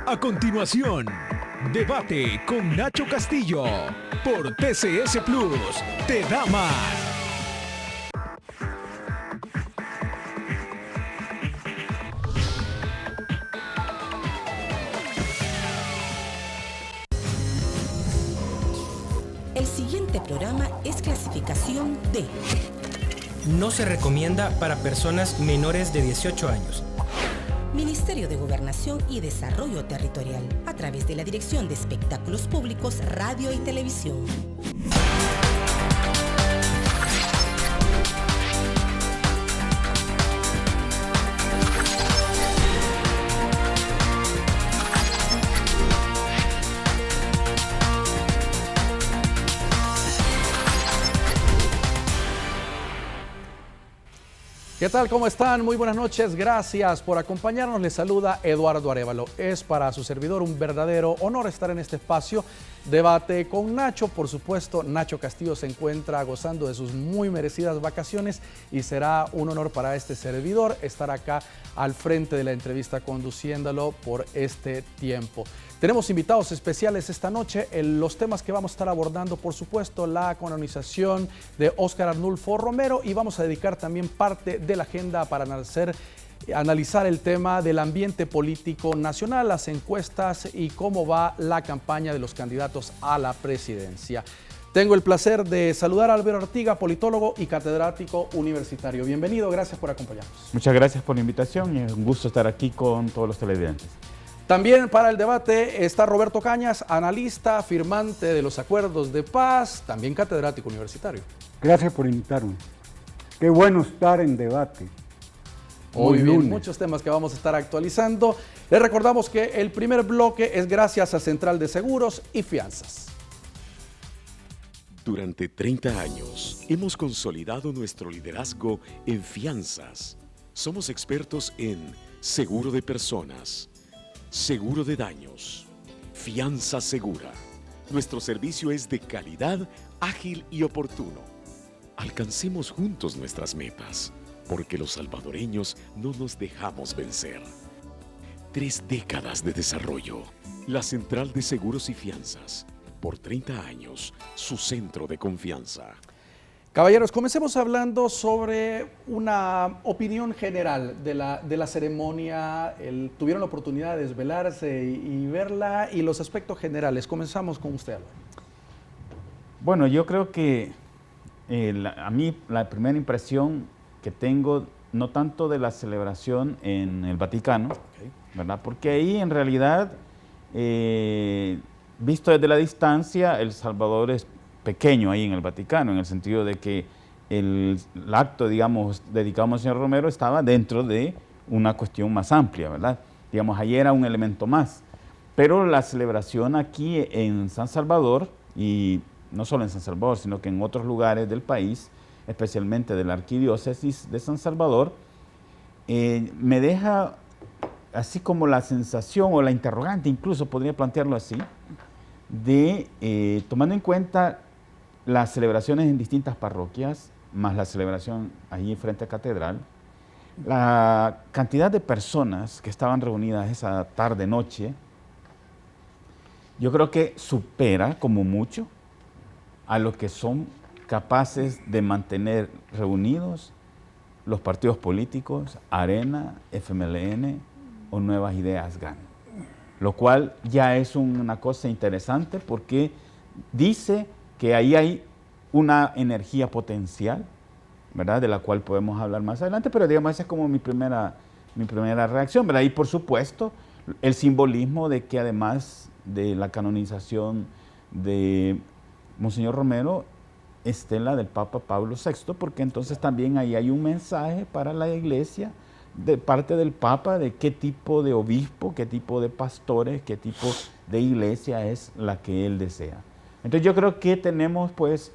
A continuación, debate con Nacho Castillo por TCS Plus. Te da más. El siguiente programa es clasificación D. No se recomienda para personas menores de 18 años. Ministerio de Gobernación y Desarrollo Territorial, a través de la Dirección de Espectáculos Públicos, Radio y Televisión. ¿Qué tal? ¿Cómo están? Muy buenas noches. Gracias por acompañarnos. Les saluda Eduardo Arévalo. Es para su servidor un verdadero honor estar en este espacio. Debate con Nacho. Por supuesto, Nacho Castillo se encuentra gozando de sus muy merecidas vacaciones y será un honor para este servidor estar acá al frente de la entrevista conduciéndolo por este tiempo. Tenemos invitados especiales esta noche. Los temas que vamos a estar abordando, por supuesto, la canonización de Óscar Arnulfo Romero, y vamos a dedicar también parte de la agenda para analizar el tema del ambiente político nacional, las encuestas y cómo va la campaña de los candidatos a la presidencia. Tengo el placer de saludar a Álvaro Artiga, politólogo y catedrático universitario. Bienvenido, gracias por acompañarnos. Muchas gracias por la invitación y es un gusto estar aquí con todos los televidentes. También para el debate está Roberto Cañas, analista, firmante de los acuerdos de paz, también catedrático universitario. Gracias por invitarme. Qué bueno estar en debate. Muy bien, muchos temas que vamos a estar actualizando. Les recordamos que el primer bloque es gracias a Central de Seguros y Fianzas. Durante 30 años hemos consolidado nuestro liderazgo en fianzas. Somos expertos en seguro de personas, seguro de daños, fianza segura. Nuestro servicio es de calidad, ágil y oportuno. Alcancemos juntos nuestras metas, porque los salvadoreños no nos dejamos vencer. 3 décadas de desarrollo. La Central de Seguros y Fianzas. Por 30 años, su centro de confianza. Caballeros, comencemos hablando sobre una opinión general de la ceremonia. Tuvieron la oportunidad de desvelarse y verla, y los aspectos generales. Comenzamos con usted, Álvaro. Bueno, yo creo que a mí la primera impresión que tengo, no tanto de la celebración en el Vaticano, ¿verdad? Porque ahí en realidad, visto desde la distancia, El Salvador es pequeño ahí en el Vaticano, en el sentido de que el acto, digamos, dedicado a Monseñor Romero estaba dentro de una cuestión más amplia, ¿verdad? Digamos, ahí era un elemento más. Pero la celebración aquí en San Salvador, y no solo en San Salvador, sino que en otros lugares del país, especialmente de la Arquidiócesis de San Salvador, me deja así como la sensación o la interrogante, incluso podría plantearlo así, de tomando en cuenta las celebraciones en distintas parroquias, más la celebración allí frente a Catedral, la cantidad de personas que estaban reunidas esa tarde-noche, yo creo que supera como mucho a lo que son capaces de mantener reunidos los partidos políticos, Arena, FMLN o Nuevas Ideas GAN. Lo cual ya es una cosa interesante porque dice que ahí hay una energía potencial, ¿verdad? De la cual podemos hablar más adelante, pero digamos esa es como mi primera reacción, ¿verdad? Y por supuesto el simbolismo de que además de la canonización de Monseñor Romero esté la del Papa Pablo VI, porque entonces también ahí hay un mensaje para la Iglesia de parte del Papa de qué tipo de obispo, qué tipo de pastores, qué tipo de iglesia es la que él desea. Entonces yo creo que tenemos pues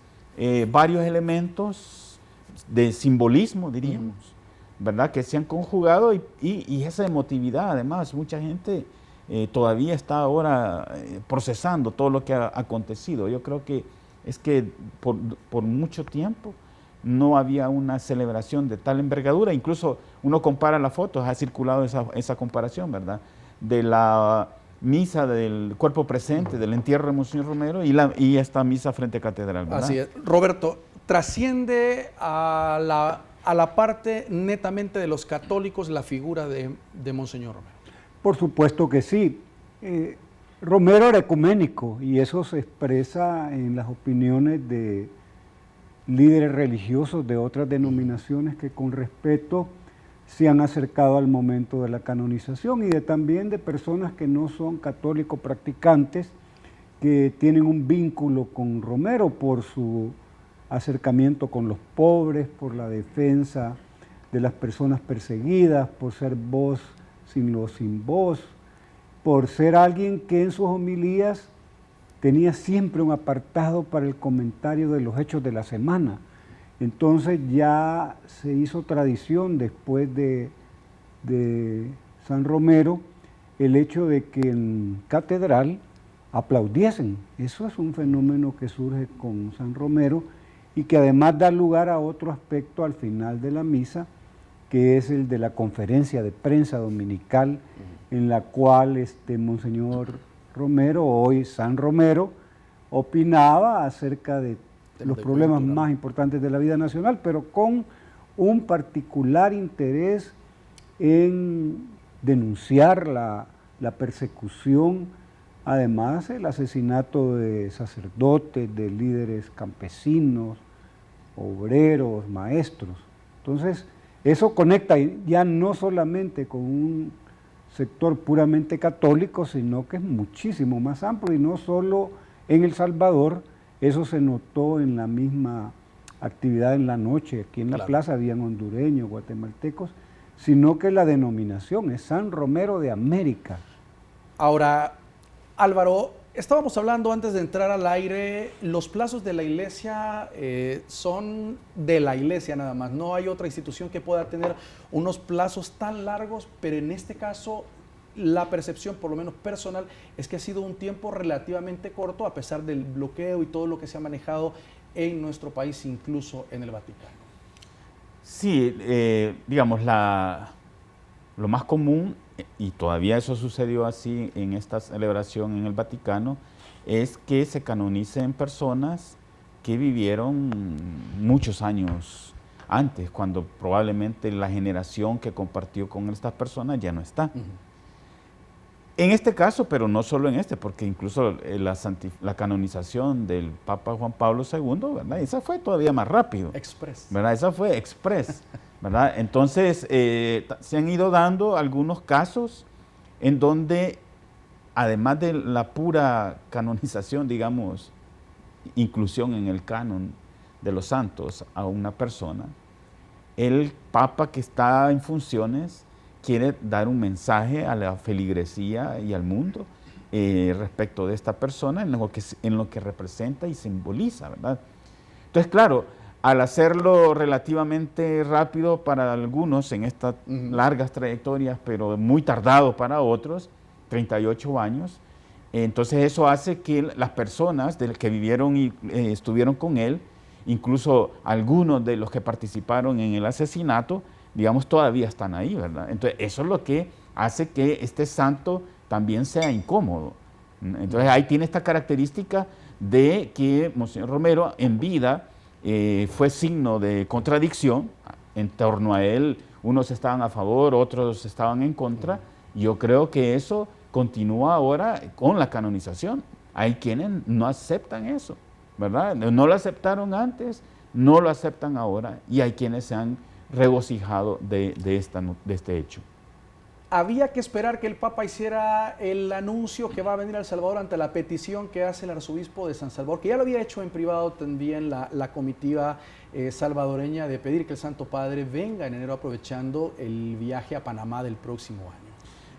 varios elementos de simbolismo, diríamos, ¿verdad? Que se han conjugado y esa emotividad, además, mucha gente todavía está ahora procesando todo lo que ha acontecido. Yo creo que es que por mucho tiempo no había una celebración de tal envergadura. Incluso uno compara las fotos, ha circulado esa comparación, ¿verdad? De misa del cuerpo presente, del entierro de Monseñor Romero y esta misa frente a Catedral, ¿verdad? Así es. Roberto, trasciende a la parte netamente de los católicos la figura de Monseñor Romero. Por supuesto que sí. Romero era ecuménico y eso se expresa en las opiniones de líderes religiosos de otras denominaciones que con respeto se han acercado al momento de la canonización y también de personas que no son católicos practicantes, que tienen un vínculo con Romero por su acercamiento con los pobres, por la defensa de las personas perseguidas, por ser voz sin voz, por ser alguien que en sus homilías tenía siempre un apartado para el comentario de los hechos de la semana. Entonces ya se hizo tradición después de San Romero el hecho de que en Catedral aplaudiesen. Eso es un fenómeno que surge con San Romero y que además da lugar a otro aspecto al final de la misa, que es el de la conferencia de prensa dominical, en la cual Monseñor Romero, hoy San Romero, opinaba acerca de los problemas más importantes de la vida nacional, pero con un particular interés en denunciar la persecución, además el asesinato de sacerdotes, de líderes campesinos, obreros, maestros. Entonces, eso conecta ya no solamente con un sector puramente católico, sino que es muchísimo más amplio y no solo en El Salvador. Eso se notó en la misma actividad en la noche. Aquí en la plaza habían hondureños, guatemaltecos, sino que la denominación es San Romero de América. Ahora, Álvaro, estábamos hablando antes de entrar al aire, los plazos de la Iglesia son de la Iglesia nada más. No hay otra institución que pueda tener unos plazos tan largos, pero en este caso la percepción, por lo menos personal, es que ha sido un tiempo relativamente corto a pesar del bloqueo y todo lo que se ha manejado en nuestro país, incluso en el Vaticano. Sí, digamos, lo más común, y todavía eso sucedió así en esta celebración en el Vaticano, es que se canonicen personas que vivieron muchos años antes, cuando probablemente la generación que compartió con estas personas ya no está. En este caso, pero no solo en este, porque incluso la canonización del Papa Juan Pablo II, ¿verdad? Esa fue todavía más rápido. Express. ¿Verdad? Esa fue express, ¿verdad? Entonces, se han ido dando algunos casos en donde, además de la pura canonización, digamos, inclusión en el canon de los santos a una persona, el Papa que está en funciones quiere dar un mensaje a la feligresía y al mundo respecto de esta persona en lo que representa y simboliza, ¿verdad? Entonces, claro, al hacerlo relativamente rápido para algunos en estas largas trayectorias, pero muy tardado para otros, 38 años, entonces eso hace que las personas que vivieron y estuvieron con él, incluso algunos de los que participaron en el asesinato, digamos, todavía están ahí, ¿verdad? Entonces, eso es lo que hace que este santo también sea incómodo. Entonces, ahí tiene esta característica de que Monseñor Romero, en vida, fue signo de contradicción. En torno a él, unos estaban a favor, otros estaban en contra. Yo creo que eso continúa ahora con la canonización. Hay quienes no aceptan eso, ¿verdad? No lo aceptaron antes, no lo aceptan ahora, y hay quienes se han regocijado de este hecho. Había que esperar que el Papa hiciera el anuncio que va a venir a El Salvador ante la petición que hace el arzobispo de San Salvador, que ya lo había hecho en privado también la comitiva salvadoreña, de pedir que el Santo Padre venga en enero aprovechando el viaje a Panamá del próximo año.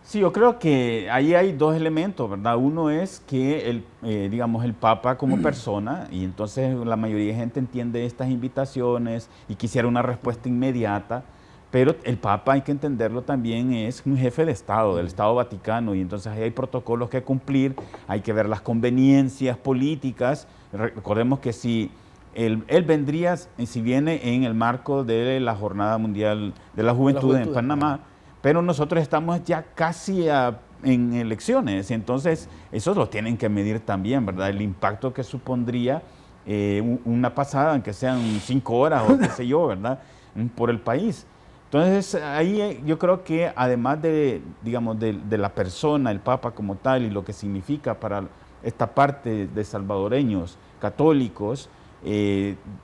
Sí, yo creo que ahí hay dos elementos, ¿verdad? Uno es que digamos, el Papa como persona, y entonces la mayoría de gente entiende estas invitaciones y quisiera una respuesta inmediata, pero el Papa, hay que entenderlo también, es un jefe de Estado, del Estado Vaticano, y entonces ahí hay protocolos que cumplir, hay que ver las conveniencias políticas. Recordemos que si él vendría, si viene en el marco de la Jornada Mundial de la Juventud en Panamá, pero nosotros estamos ya casi en elecciones. Entonces, eso lo tienen que medir también, ¿verdad? El impacto que supondría una pasada, aunque sean 5 horas o qué sé yo, ¿verdad? Por el país. Entonces, ahí yo creo que además de, digamos, de la persona, el Papa como tal, y lo que significa para esta parte de salvadoreños católicos,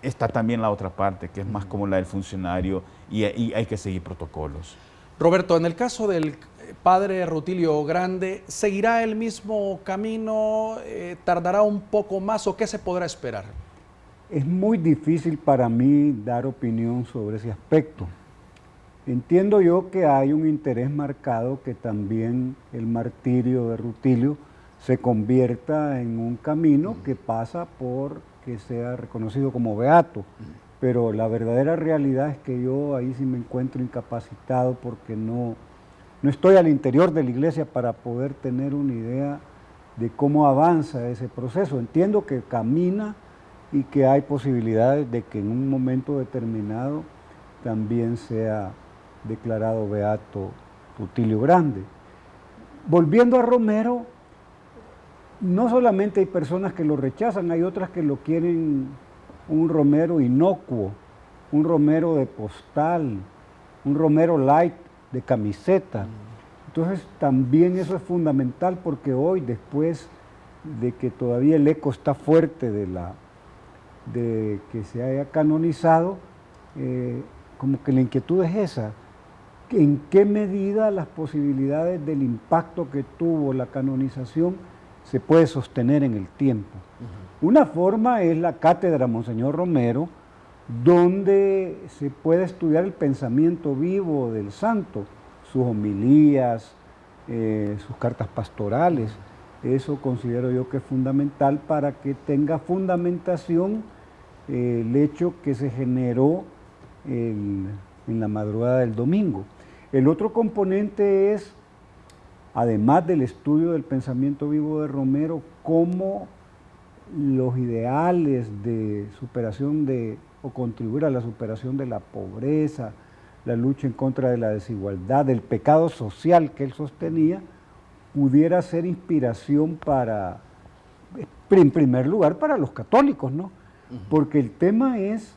está también la otra parte, que es más como la del funcionario, y hay que seguir protocolos. Roberto, en el caso del padre Rutilio Grande, ¿seguirá el mismo camino? ¿Tardará un poco más o qué se podrá esperar? Es muy difícil para mí dar opinión sobre ese aspecto. Entiendo yo que hay un interés marcado que también el martirio de Rutilio se convierta en un camino que pasa por que sea reconocido como beato, pero la verdadera realidad es que yo ahí sí me encuentro incapacitado porque no estoy al interior de la iglesia para poder tener una idea de cómo avanza ese proceso. Entiendo que camina y que hay posibilidades de que en un momento determinado también sea declarado beato Rutilio Grande. Volviendo a Romero, no solamente hay personas que lo rechazan, hay otras que lo quieren un Romero inocuo, un Romero de postal, un Romero light de camiseta. Entonces también eso es fundamental porque hoy, después de que todavía el eco está fuerte de que se haya canonizado, como que la inquietud es esa. ¿En qué medida las posibilidades del impacto que tuvo la canonización se puede sostener en el tiempo? Una forma es la cátedra Monseñor Romero, donde se puede estudiar el pensamiento vivo del santo, sus homilías, sus cartas pastorales. Eso considero yo que es fundamental para que tenga fundamentación el hecho que se generó en la madrugada del domingo. El otro componente es, además del estudio del pensamiento vivo de Romero, cómo los ideales de superación o contribuir a la superación de la pobreza, la lucha en contra de la desigualdad, del pecado social que él sostenía, pudiera ser inspiración para, en primer lugar, para los católicos, ¿no? Porque el tema es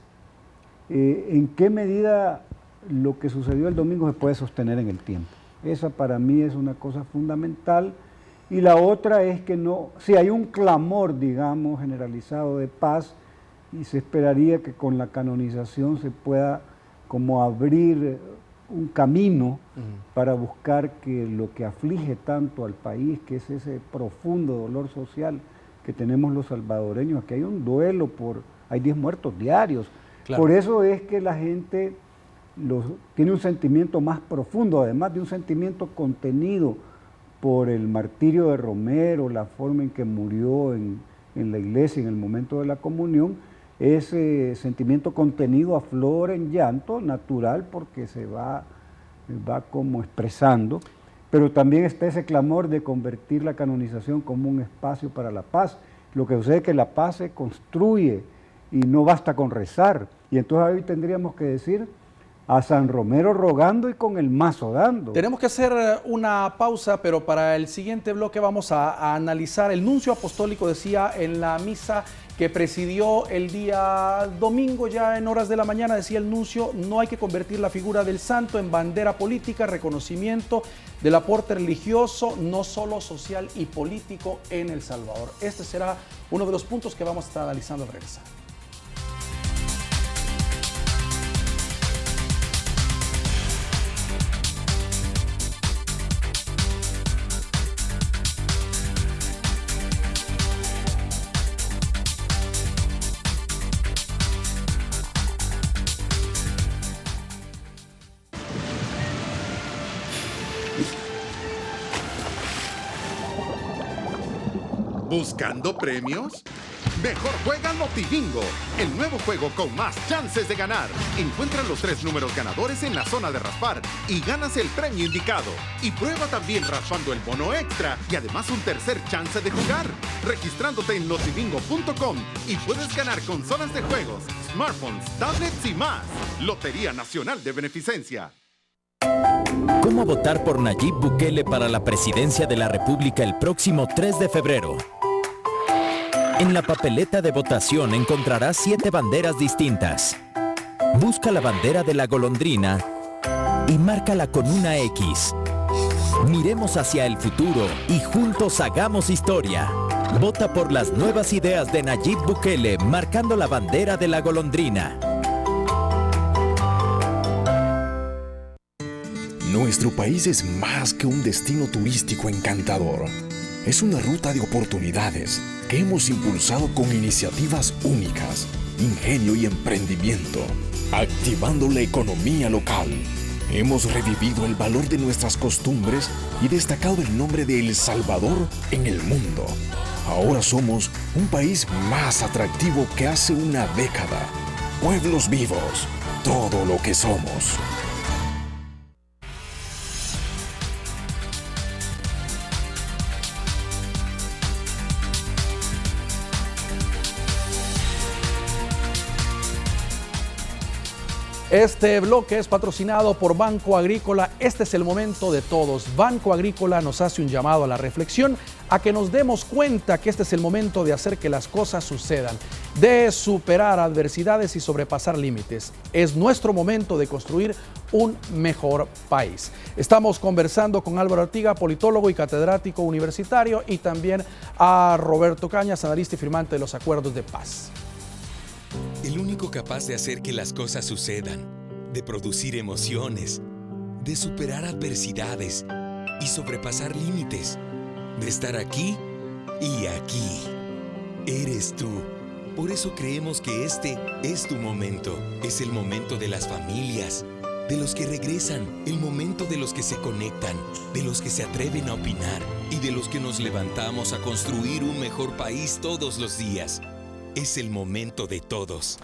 en qué medida lo que sucedió el domingo se puede sostener en el tiempo. Esa para mí es una cosa fundamental. Y la otra es que si hay un clamor, digamos, generalizado de paz, y se esperaría que con la canonización se pueda como abrir un camino para buscar que lo que aflige tanto al país, que es ese profundo dolor social que tenemos los salvadoreños, que hay un duelo hay 10 muertos diarios. Claro. Por eso es que la gente tiene un sentimiento más profundo, además de un sentimiento contenido por el martirio de Romero, la forma en que murió en la iglesia en el momento de la comunión. Ese sentimiento contenido aflora en llanto natural porque se va como expresando, pero también está ese clamor de convertir la canonización como un espacio para la paz. Lo que sucede es que la paz se construye y no basta con rezar, y entonces hoy tendríamos que decir a San Romero rogando y con el mazo dando. Tenemos que hacer una pausa, pero para el siguiente bloque vamos a analizar. El nuncio apostólico decía en la misa que presidió el día domingo, ya en horas de la mañana, decía el nuncio: no hay que convertir la figura del santo en bandera política, reconocimiento del aporte religioso, no solo social y político en El Salvador. Este será uno de los puntos que vamos a estar analizando al regresar. ¿Buscando premios? Mejor juega Notibingo, el nuevo juego con más chances de ganar. Encuentra los 3 números ganadores en la zona de raspar y ganas el premio indicado. Y prueba también raspando el bono extra y además un tercer chance de jugar. Registrándote en notibingo.com y puedes ganar consolas de juegos, smartphones, tablets y más. Lotería Nacional de Beneficencia. ¿Cómo votar por Nayib Bukele para la presidencia de la República el próximo 3 de febrero? En la papeleta de votación encontrarás 7 banderas distintas. Busca la bandera de la golondrina y márcala con una X. Miremos hacia el futuro y juntos hagamos historia. Vota por las nuevas ideas de Nayib Bukele marcando la bandera de la golondrina. Nuestro país es más que un destino turístico encantador. Es una ruta de oportunidades que hemos impulsado con iniciativas únicas, ingenio y emprendimiento, activando la economía local. Hemos revivido el valor de nuestras costumbres y destacado el nombre de El Salvador en el mundo. Ahora somos un país más atractivo que hace una década. Pueblos vivos, todo lo que somos. Este bloque es patrocinado por Banco Agrícola. Este es el momento de todos. Banco Agrícola nos hace un llamado a la reflexión, a que nos demos cuenta que este es el momento de hacer que las cosas sucedan, de superar adversidades y sobrepasar límites. Es nuestro momento de construir un mejor país. Estamos conversando con Álvaro Artiga, politólogo y catedrático universitario, y también a Roberto Cañas, analista y firmante de los acuerdos de paz. El único capaz de hacer que las cosas sucedan, de producir emociones, de superar adversidades y sobrepasar límites, de estar aquí y aquí, eres tú. Por eso creemos que este es tu momento. Es el momento de las familias, de los que regresan, el momento de los que se conectan, de los que se atreven a opinar y de los que nos levantamos a construir un mejor país todos los días. Es el momento de todos.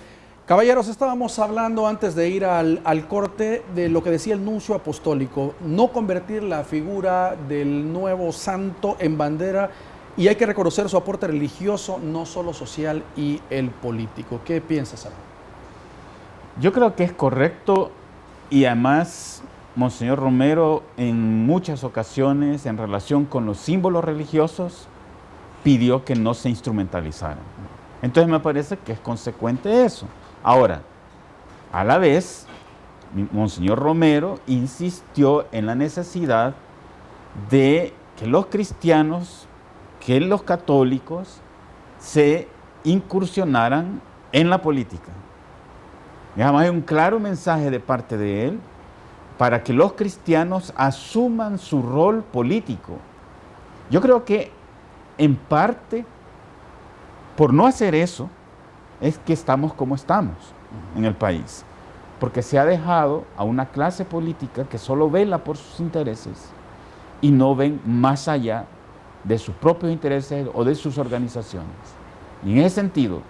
Caballeros, estábamos hablando antes de ir al corte de lo que decía el nuncio apostólico, no convertir la figura del nuevo santo en bandera, y hay que reconocer su aporte religioso, no solo social y el político. ¿Qué piensas, Álvaro? Yo creo que es correcto, y además Monseñor Romero en muchas ocasiones en relación con los símbolos religiosos pidió que no se instrumentalizaran. Entonces me parece que es consecuente eso. Ahora, a la vez, Monseñor Romero insistió en la necesidad de que los cristianos, que los católicos se incursionaran en la política. Digamos, hay un claro mensaje de parte de él para que los cristianos asuman su rol político. Yo creo que en parte, por no hacer eso, es que estamos como estamos en el país, porque se ha dejado a una clase política que solo vela por sus intereses y no ven más allá de sus propios intereses o de sus organizaciones. Y en ese sentido,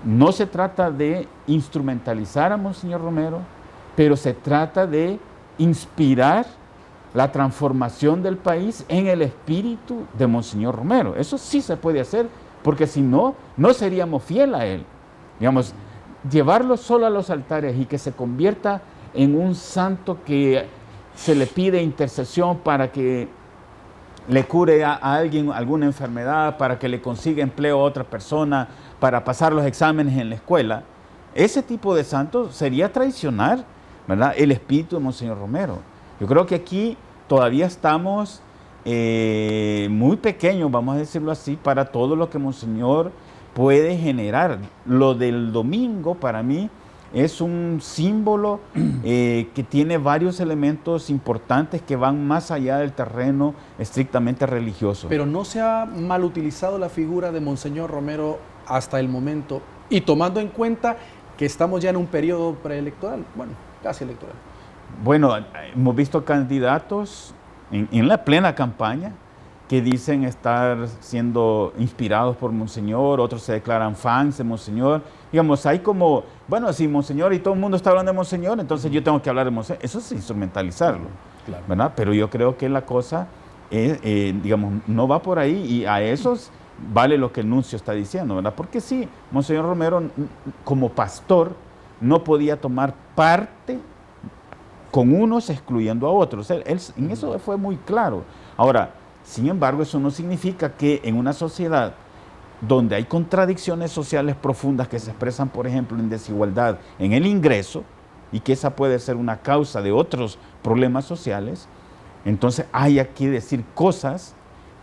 no se trata de instrumentalizar a Monseñor Romero, pero se trata de inspirar la transformación del país en el espíritu de Monseñor Romero. Eso sí se puede hacer, porque si no, no seríamos fieles a él. Digamos, llevarlo solo a los altares y que se convierta en un santo que se le pide intercesión para que le cure a alguien alguna enfermedad, para que le consiga empleo a otra persona, para pasar los exámenes en la escuela, ese tipo de santo sería traicionar, ¿verdad?, el espíritu de Monseñor Romero. Yo creo que aquí todavía estamos muy pequeños, vamos a decirlo así, para todo lo que Monseñor puede generar. Lo del domingo para mí es un símbolo que tiene varios elementos importantes que van más allá del terreno estrictamente religioso. Pero no se ha mal utilizado la figura de Monseñor Romero hasta el momento, y tomando en cuenta que estamos ya en un periodo preelectoral, bueno, casi electoral. Bueno, hemos visto candidatos en la plena campaña que dicen estar siendo inspirados por Monseñor, otros se declaran fans de Monseñor. Digamos, hay como, bueno, si Monseñor y todo el mundo está hablando de Monseñor, entonces yo tengo que hablar de Monseñor. Eso es instrumentalizarlo, claro, ¿verdad? Pero yo creo que la cosa, digamos, no va por ahí, y a esos vale lo que el nuncio está diciendo, ¿verdad? Porque sí, Monseñor Romero, como pastor, no podía tomar parte con unos excluyendo a otros. Él en eso fue muy claro. Ahora, sin embargo, eso no significa que en una sociedad donde hay contradicciones sociales profundas que se expresan, por ejemplo, en desigualdad en el ingreso, y que esa puede ser una causa de otros problemas sociales, entonces hay que decir cosas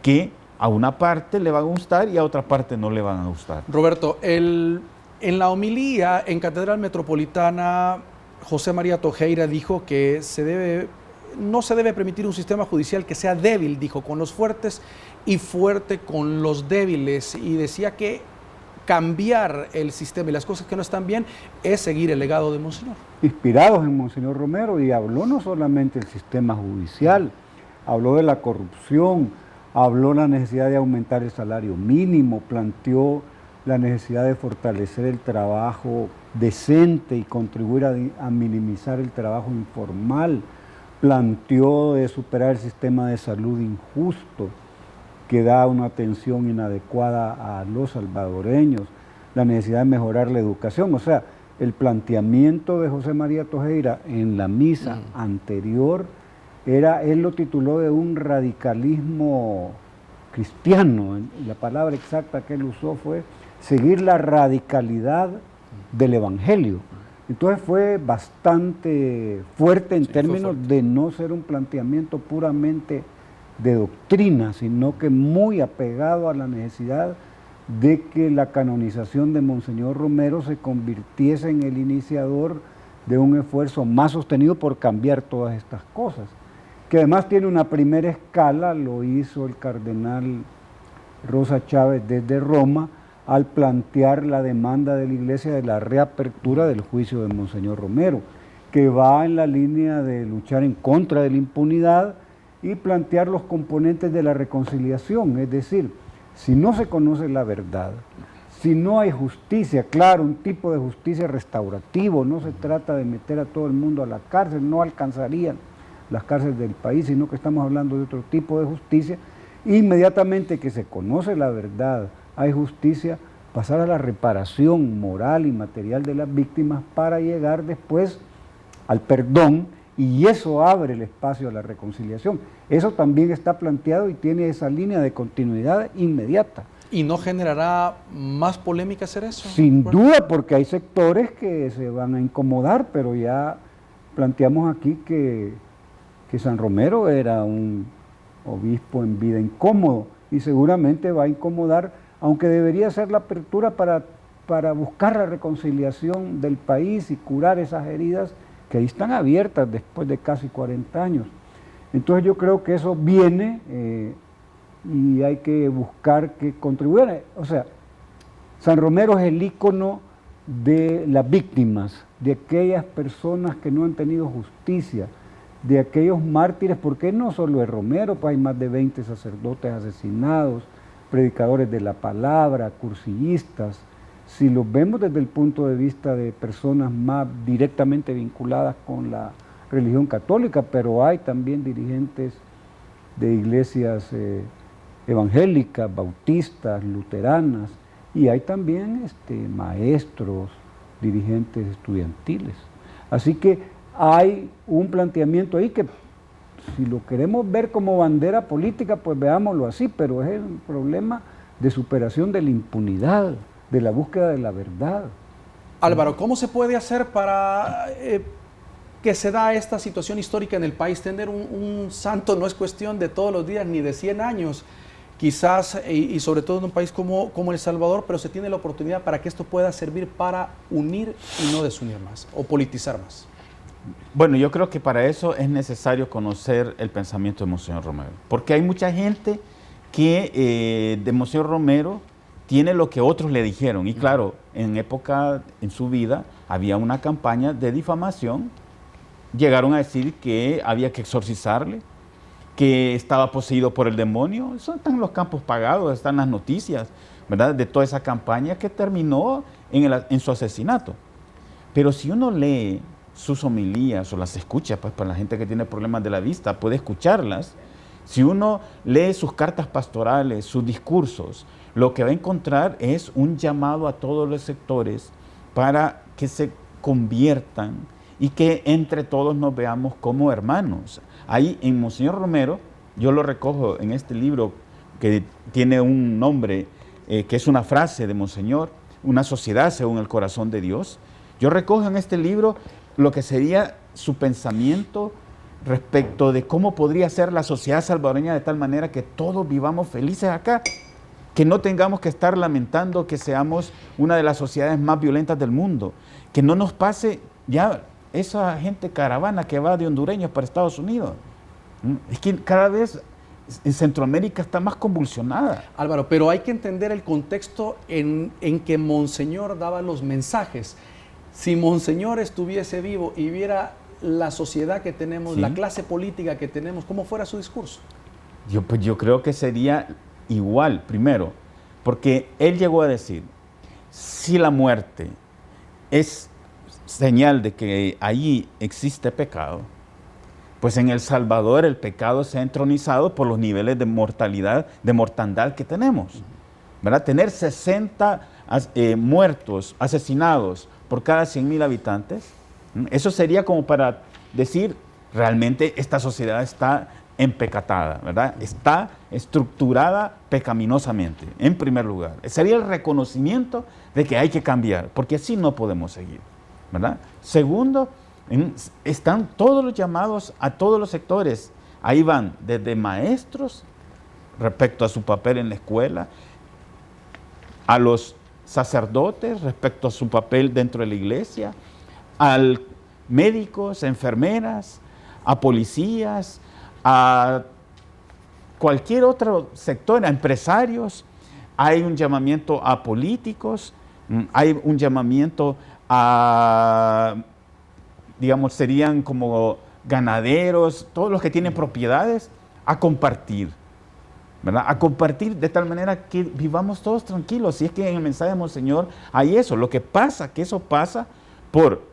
que a una parte le van a gustar y a otra parte no le van a gustar. Roberto, en la homilía en Catedral Metropolitana, José María Tojeira dijo que no se debe permitir un sistema judicial que sea débil, dijo, con los fuertes y fuerte con los débiles, y decía que cambiar el sistema y las cosas que no están bien es seguir el legado de Monseñor. Inspirados en Monseñor Romero, y habló no solamente del sistema judicial, habló de la corrupción, habló de la necesidad de aumentar el salario mínimo, planteó la necesidad de fortalecer el trabajo decente y contribuir a minimizar el trabajo informal, planteó de superar el sistema de salud injusto, que da una atención inadecuada a los salvadoreños, la necesidad de mejorar la educación. O sea, el planteamiento de José María Tojeira en la misa anterior, él lo tituló de un radicalismo cristiano. La palabra exacta que él usó fue seguir la radicalidad del Evangelio. Entonces fue bastante fuerte en términos de no ser un planteamiento puramente de doctrina, sino que muy apegado a la necesidad de que la canonización de Monseñor Romero se convirtiese en el iniciador de un esfuerzo más sostenido por cambiar todas estas cosas, que además tiene una primera escala, lo hizo el cardenal Rosa Chávez desde Roma, al plantear la demanda de la Iglesia de la reapertura del juicio de Monseñor Romero, que va en la línea de luchar en contra de la impunidad y plantear los componentes de la reconciliación, es decir, si no se conoce la verdad, si no hay justicia, claro, un tipo de justicia restaurativo, no se trata de meter a todo el mundo a la cárcel, no alcanzarían las cárceles del país, sino que estamos hablando de otro tipo de justicia. Inmediatamente que se conoce la verdad, hay justicia, pasar a la reparación moral y material de las víctimas para llegar después al perdón, y eso abre el espacio a la reconciliación. Eso también está planteado y tiene esa línea de continuidad inmediata. ¿Y no generará más polémica hacer eso? Sin duda, porque hay sectores que se van a incomodar, pero ya planteamos aquí que San Romero era un obispo en vida incómodo y seguramente va a incomodar, aunque debería ser la apertura para buscar la reconciliación del país y curar esas heridas que ahí están abiertas después de casi 40 años. Entonces yo creo que eso viene y hay que buscar que contribuya. O sea, San Romero es el ícono de las víctimas, de aquellas personas que no han tenido justicia, de aquellos mártires, porque no solo es Romero, pues hay más de 20 sacerdotes asesinados, predicadores de la palabra, cursillistas. Si los vemos desde el punto de vista de personas más directamente vinculadas con la religión católica, pero hay también dirigentes de iglesias evangélicas, bautistas, luteranas, y hay también maestros, dirigentes estudiantiles. Así que hay un planteamiento ahí que, si lo queremos ver como bandera política, pues veámoslo así, pero es un problema de superación de la impunidad, de la búsqueda de la verdad. Álvaro, ¿cómo se puede hacer para que se da esta situación histórica en el país? Tener un santo no es cuestión de todos los días ni de 100 años, quizás, y sobre todo en un país como El Salvador, pero se tiene la oportunidad para que esto pueda servir para unir y no desunir más, o politizar más. Bueno, yo creo que para eso es necesario conocer el pensamiento de Monseñor Romero, porque hay mucha gente que de Monseñor Romero tiene lo que otros le dijeron, y claro, en su vida, había una campaña de difamación, llegaron a decir que había que exorcizarle, que estaba poseído por el demonio. Eso están en los campos pagados, están las noticias, ¿verdad?, de toda esa campaña que terminó en su asesinato. Pero si uno lee sus homilías o las escucha, pues para la gente que tiene problemas de la vista puede escucharlas, si uno lee sus cartas pastorales, sus discursos, lo que va a encontrar es un llamado a todos los sectores para que se conviertan y que entre todos nos veamos como hermanos. Ahí en Monseñor Romero, yo lo recojo en este libro que tiene un nombre, que es una frase de Monseñor, una sociedad según el corazón de Dios. Yo recojo en este libro lo que sería su pensamiento respecto de cómo podría ser la sociedad salvadoreña de tal manera que todos vivamos felices acá, que no tengamos que estar lamentando que seamos una de las sociedades más violentas del mundo, que no nos pase ya esa gente caravana que va de hondureños para Estados Unidos. Es que cada vez en Centroamérica está más convulsionada. Álvaro, pero hay que entender el contexto en que Monseñor daba los mensajes. Si Monseñor estuviese vivo y viera la sociedad que tenemos, la clase política que tenemos, ¿cómo fuera su discurso? Yo creo que sería igual, primero, porque él llegó a decir, si la muerte es señal de que allí existe pecado, pues en El Salvador el pecado se ha entronizado por los niveles de mortalidad, de mortandad que tenemos, ¿verdad? Tener 60 muertos, asesinados por cada 100,000 habitantes, eso sería como para decir, realmente esta sociedad está empecatada, ¿verdad? Está estructurada pecaminosamente, en primer lugar. Sería el reconocimiento de que hay que cambiar, porque así no podemos seguir, ¿verdad? Segundo, están todos los llamados a todos los sectores. Ahí van desde maestros, respecto a su papel en la escuela, a los sacerdotes, respecto a su papel dentro de la iglesia, a médicos, enfermeras, a policías, a cualquier otro sector, a empresarios. Hay un llamamiento a políticos, hay un llamamiento a, digamos, serían como ganaderos, todos los que tienen propiedades, a compartir, ¿verdad? A compartir de tal manera que vivamos todos tranquilos. Si es que en el mensaje de Monseñor hay eso. Lo que pasa, que eso pasa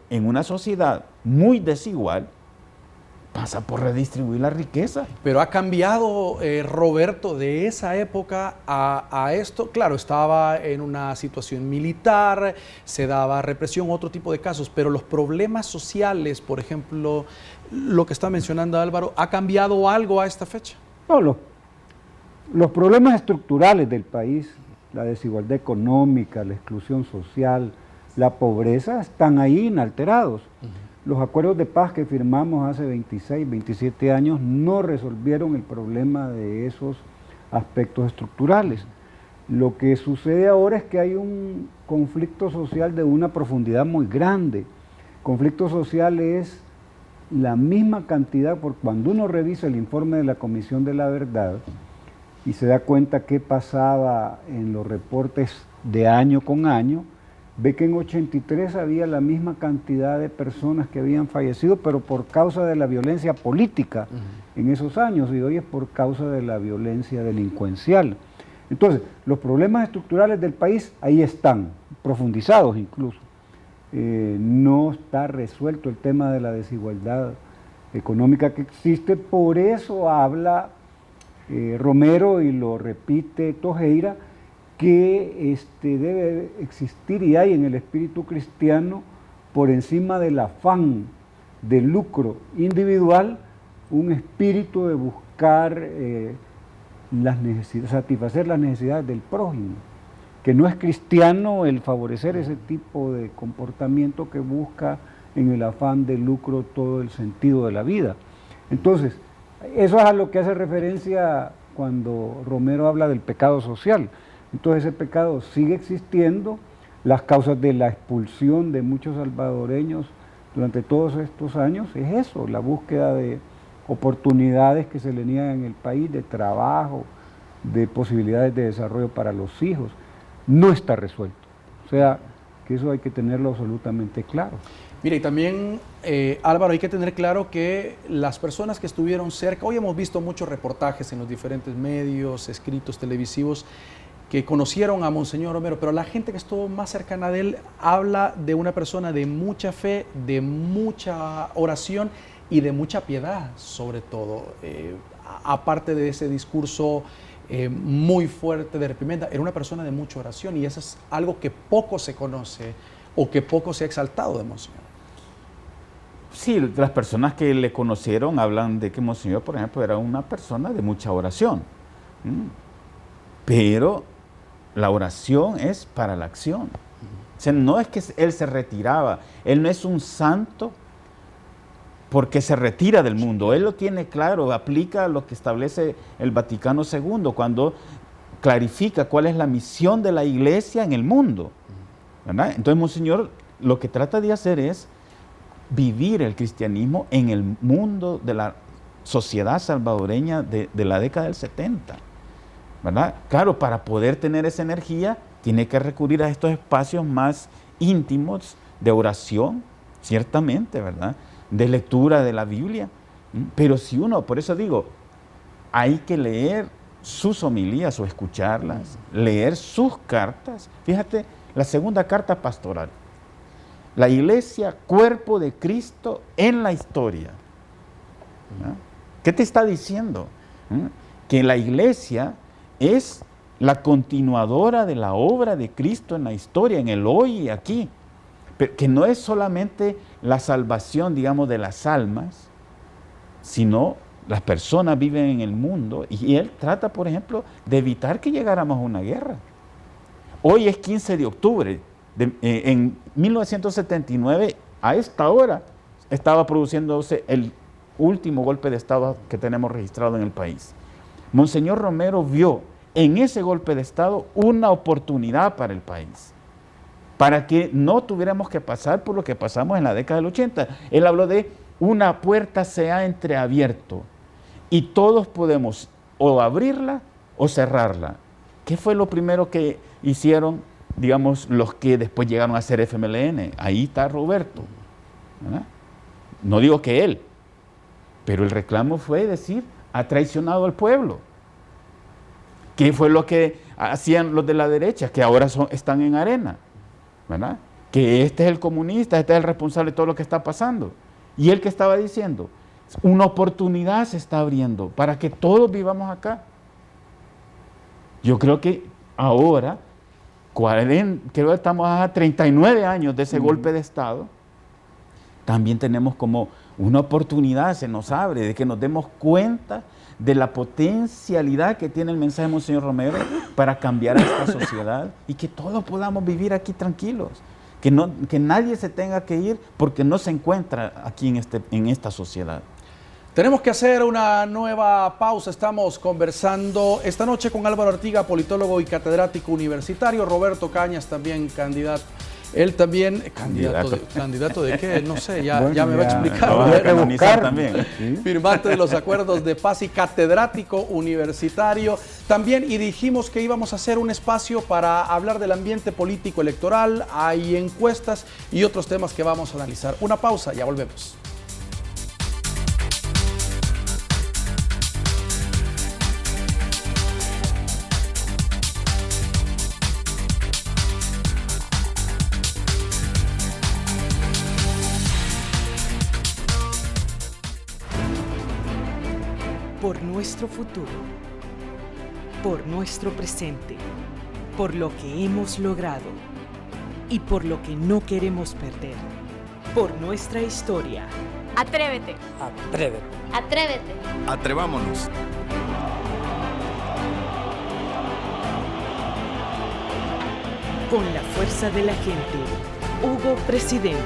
en una sociedad muy desigual, pasa por redistribuir la riqueza. Pero ha cambiado, Roberto, de esa época a esto. Claro, estaba en una situación militar, se daba represión, otro tipo de casos, pero los problemas sociales, por ejemplo, lo que está mencionando Álvaro, ¿ha cambiado algo a esta fecha? No, los problemas estructurales del país, la desigualdad económica, la exclusión social, la pobreza, están ahí inalterados. Los acuerdos de paz que firmamos hace 26, 27 años no resolvieron el problema de esos aspectos estructurales. Lo que sucede ahora es que hay un conflicto social de una profundidad muy grande. Conflicto social es la misma cantidad, porque cuando uno revisa el informe de la Comisión de la Verdad y se da cuenta qué pasaba en los reportes de año con año, ve que en 83 había la misma cantidad de personas que habían fallecido, pero por causa de la violencia política en esos años, y hoy es por causa de la violencia delincuencial. Entonces, los problemas estructurales del país ahí están, profundizados incluso. No está resuelto el tema de la desigualdad económica que existe, por eso habla Romero y lo repite Tojeira, que debe existir y hay en el espíritu cristiano, por encima del afán de lucro individual, un espíritu de buscar satisfacer las necesidades del prójimo, que no es cristiano el favorecer ese tipo de comportamiento que busca en el afán de lucro todo el sentido de la vida. Entonces, eso es a lo que hace referencia cuando Romero habla del pecado social. Entonces ese pecado sigue existiendo, las causas de la expulsión de muchos salvadoreños durante todos estos años es eso, la búsqueda de oportunidades que se le niegan en el país, de trabajo, de posibilidades de desarrollo para los hijos, no está resuelto. O sea, que eso hay que tenerlo absolutamente claro. Mira, y también, Álvaro, hay que tener claro que las personas que estuvieron cerca, hoy hemos visto muchos reportajes en los diferentes medios, escritos, televisivos, que conocieron a Monseñor Romero, pero la gente que estuvo más cercana de él habla de una persona de mucha fe, de mucha oración y de mucha piedad, sobre todo. Aparte de ese discurso muy fuerte de reprimenda, era una persona de mucha oración, y eso es algo que poco se conoce o que poco se ha exaltado de Monseñor. Sí, las personas que le conocieron hablan de que Monseñor, por ejemplo, era una persona de mucha oración. Pero la oración es para la acción. O sea, no es que él se retiraba, él no es un santo porque se retira del mundo. Él lo tiene claro, aplica lo que establece el Vaticano II cuando clarifica cuál es la misión de la iglesia en el mundo, ¿verdad? Entonces, Monseñor lo que trata de hacer es vivir el cristianismo en el mundo de la sociedad salvadoreña de la década del 70, ¿verdad? Claro, para poder tener esa energía, tiene que recurrir a estos espacios más íntimos de oración, ciertamente, ¿verdad? De lectura de la Biblia. Pero si uno, por eso digo, hay que leer sus homilías o escucharlas, leer sus cartas. Fíjate, la segunda carta pastoral. La iglesia, cuerpo de Cristo en la historia. ¿No? ¿Qué te está diciendo? Que la iglesia es la continuadora de la obra de Cristo en la historia, en el hoy y aquí. Pero que no es solamente la salvación, digamos, de las almas, sino las personas viven en el mundo y él trata, por ejemplo, de evitar que llegáramos a una guerra. Hoy es 15 de octubre. En 1979, a esta hora, estaba produciéndose el último golpe de Estado que tenemos registrado en el país. Monseñor Romero vio en ese golpe de Estado una oportunidad para el país, para que no tuviéramos que pasar por lo que pasamos en la década del 80. Él habló de una puerta se ha entreabierto y todos podemos o abrirla o cerrarla. ¿Qué fue lo primero que hicieron, digamos, los que después llegaron a ser FMLN? Ahí está Roberto, ¿verdad? No digo que él, pero el reclamo fue decir, ha traicionado al pueblo. ¿Qué fue lo que hacían los de la derecha, que ahora están en arena? ¿Verdad? Que este es el comunista, este es el responsable de todo lo que está pasando. Y él que estaba diciendo, una oportunidad se está abriendo para que todos vivamos acá. Yo creo que ahora, creo que estamos a 39 años de ese golpe de Estado, también tenemos como una oportunidad, se nos abre, de que nos demos cuenta de la potencialidad que tiene el mensaje de Monseñor Romero para cambiar a esta sociedad y que todos podamos vivir aquí tranquilos, que nadie se tenga que ir porque no se encuentra aquí en esta sociedad. Tenemos que hacer una nueva pausa. Estamos conversando esta noche con Álvaro Artiga, politólogo y catedrático universitario, Roberto Cañas, también candidato. Él también, ¿candidato de qué? No sé, bueno, ya me va a explicar. Lo vas a canonizar también. Firmante de los acuerdos de paz y catedrático universitario también. Y dijimos que íbamos a hacer un espacio para hablar del ambiente político electoral. Hay encuestas y otros temas que vamos a analizar. Una pausa, ya volvemos. Por nuestro futuro, por nuestro presente, por lo que hemos logrado y por lo que no queremos perder, por nuestra historia. Atrévete. Atrévete. Atrévete. Atrevámonos. Con la fuerza de la gente, Hugo Presidente.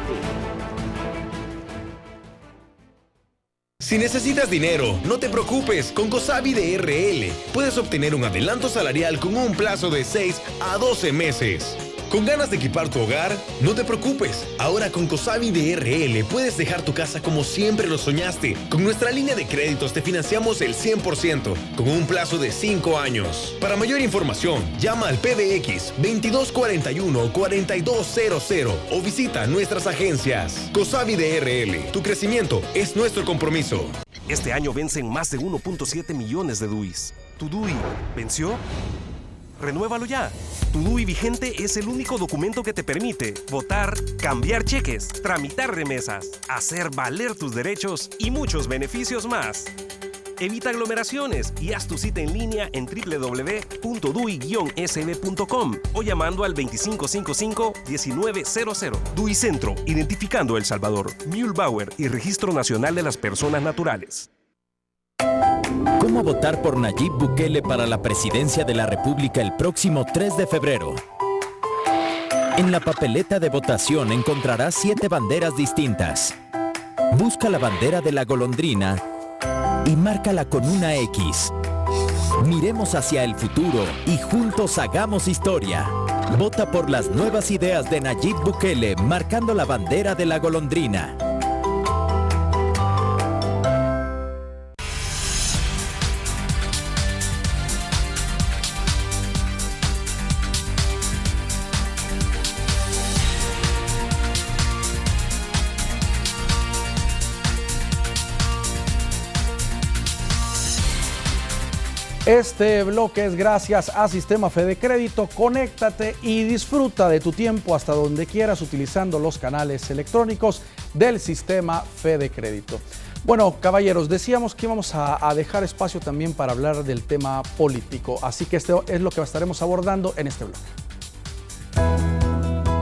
Si necesitas dinero, no te preocupes, con Cosabi de RL puedes obtener un adelanto salarial con un plazo de 6 a 12 meses. ¿Con ganas de equipar tu hogar? No te preocupes, ahora con Cosabi de RL puedes dejar tu casa como siempre lo soñaste. Con nuestra línea de créditos te financiamos el 100%, con un plazo de 5 años. Para mayor información, llama al PBX 2241-4200 o visita nuestras agencias. Cosabi de RL, tu crecimiento es nuestro compromiso. Este año vencen más de 1.7 millones de DUIs. ¿Tu DUI venció? Renuévalo ya. Tu DUI vigente es el único documento que te permite votar, cambiar cheques, tramitar remesas, hacer valer tus derechos y muchos beneficios más. Evita aglomeraciones y haz tu cita en línea en www.dui-sb.com o llamando al 2555-1900. DUI Centro, identificando El Salvador, Mühlbauer y Registro Nacional de las Personas Naturales. ¿Cómo votar por Nayib Bukele para la presidencia de la República el próximo 3 de febrero? En la papeleta de votación encontrarás 7 banderas distintas. Busca la bandera de la golondrina y márcala con una X. Miremos hacia el futuro y juntos hagamos historia. Vota por las nuevas ideas de Nayib Bukele marcando la bandera de la golondrina. Este bloque es gracias a Sistema Fede Crédito. Conéctate y disfruta de tu tiempo hasta donde quieras utilizando los canales electrónicos del Sistema Fede Crédito. Bueno, caballeros, decíamos que íbamos a dejar espacio también para hablar del tema político, así que esto es lo que estaremos abordando en este bloque.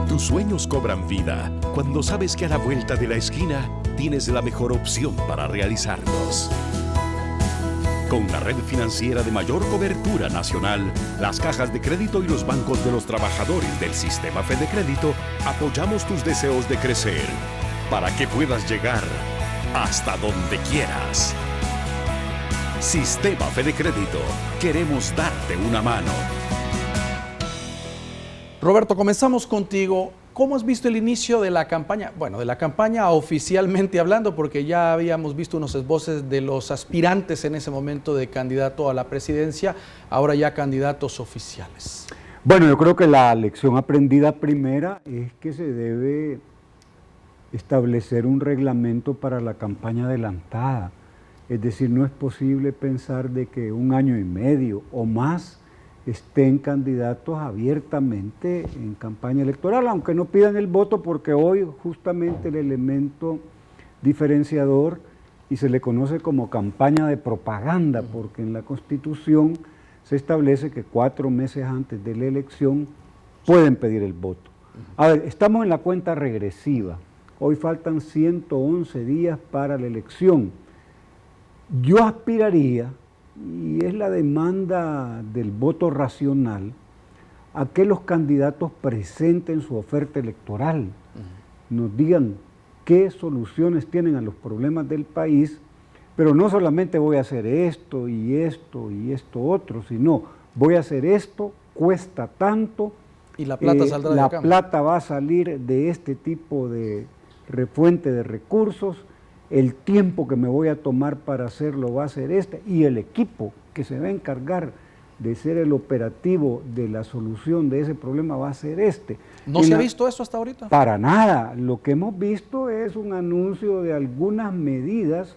Tus sueños cobran vida cuando sabes que a la vuelta de la esquina tienes la mejor opción para realizarlos. Con la red financiera de mayor cobertura nacional, las cajas de crédito y los bancos de los trabajadores del Sistema Fede Crédito apoyamos tus deseos de crecer para que puedas llegar hasta donde quieras. Sistema Fede Crédito, queremos darte una mano. Roberto, comenzamos contigo. ¿Cómo has visto el inicio de la campaña? Bueno, de la campaña oficialmente hablando, porque ya habíamos visto unos esboces de los aspirantes en ese momento de candidato a la presidencia, ahora ya candidatos oficiales. Bueno, yo creo que la lección aprendida primera es que se debe establecer un reglamento para la campaña adelantada. Es decir, no es posible pensar de que 1 año y medio o más estén candidatos abiertamente en campaña electoral, aunque no pidan el voto, porque hoy justamente el elemento diferenciador, y se le conoce como campaña de propaganda, porque en la Constitución se establece que 4 meses antes de la elección pueden pedir el voto. A ver, estamos en la cuenta regresiva, hoy faltan 111 días para la elección. Yo aspiraría, y es la demanda del voto racional, a que los candidatos presenten su oferta electoral, nos digan qué soluciones tienen a los problemas del país, pero no solamente voy a hacer esto y esto y esto otro, sino voy a hacer esto, cuesta tanto, y la plata saldrá de acá. La plata va a salir de este tipo de fuente de recursos, el tiempo que me voy a tomar para hacerlo va a ser este, y el equipo que se va a encargar de ser el operativo de la solución de ese problema va a ser este. ¿No se ha visto eso hasta ahorita? Para nada. Lo que hemos visto es un anuncio de algunas medidas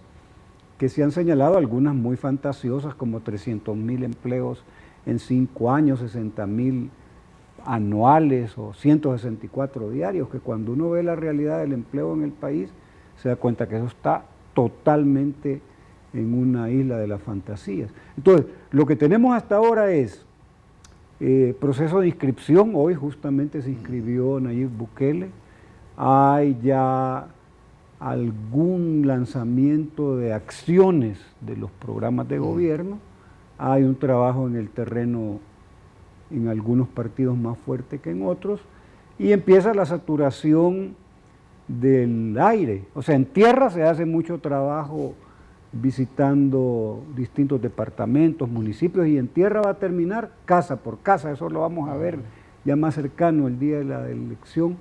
que se han señalado, algunas muy fantasiosas, como 300.000 empleos en 5 años, 60.000 anuales o 164 diarios, que cuando uno ve la realidad del empleo en el país, se da cuenta que eso está totalmente en una isla de las fantasías. Entonces, lo que tenemos hasta ahora es proceso de inscripción. Hoy justamente se inscribió Nayib Bukele. Hay ya algún lanzamiento de acciones de los programas de gobierno. Hay un trabajo en el terreno en algunos partidos más fuerte que en otros. Y empieza la saturación del aire. O sea, en tierra se hace mucho trabajo visitando distintos departamentos, municipios, y en tierra va a terminar casa por casa. Eso lo vamos a ver ya más cercano el día de la elección,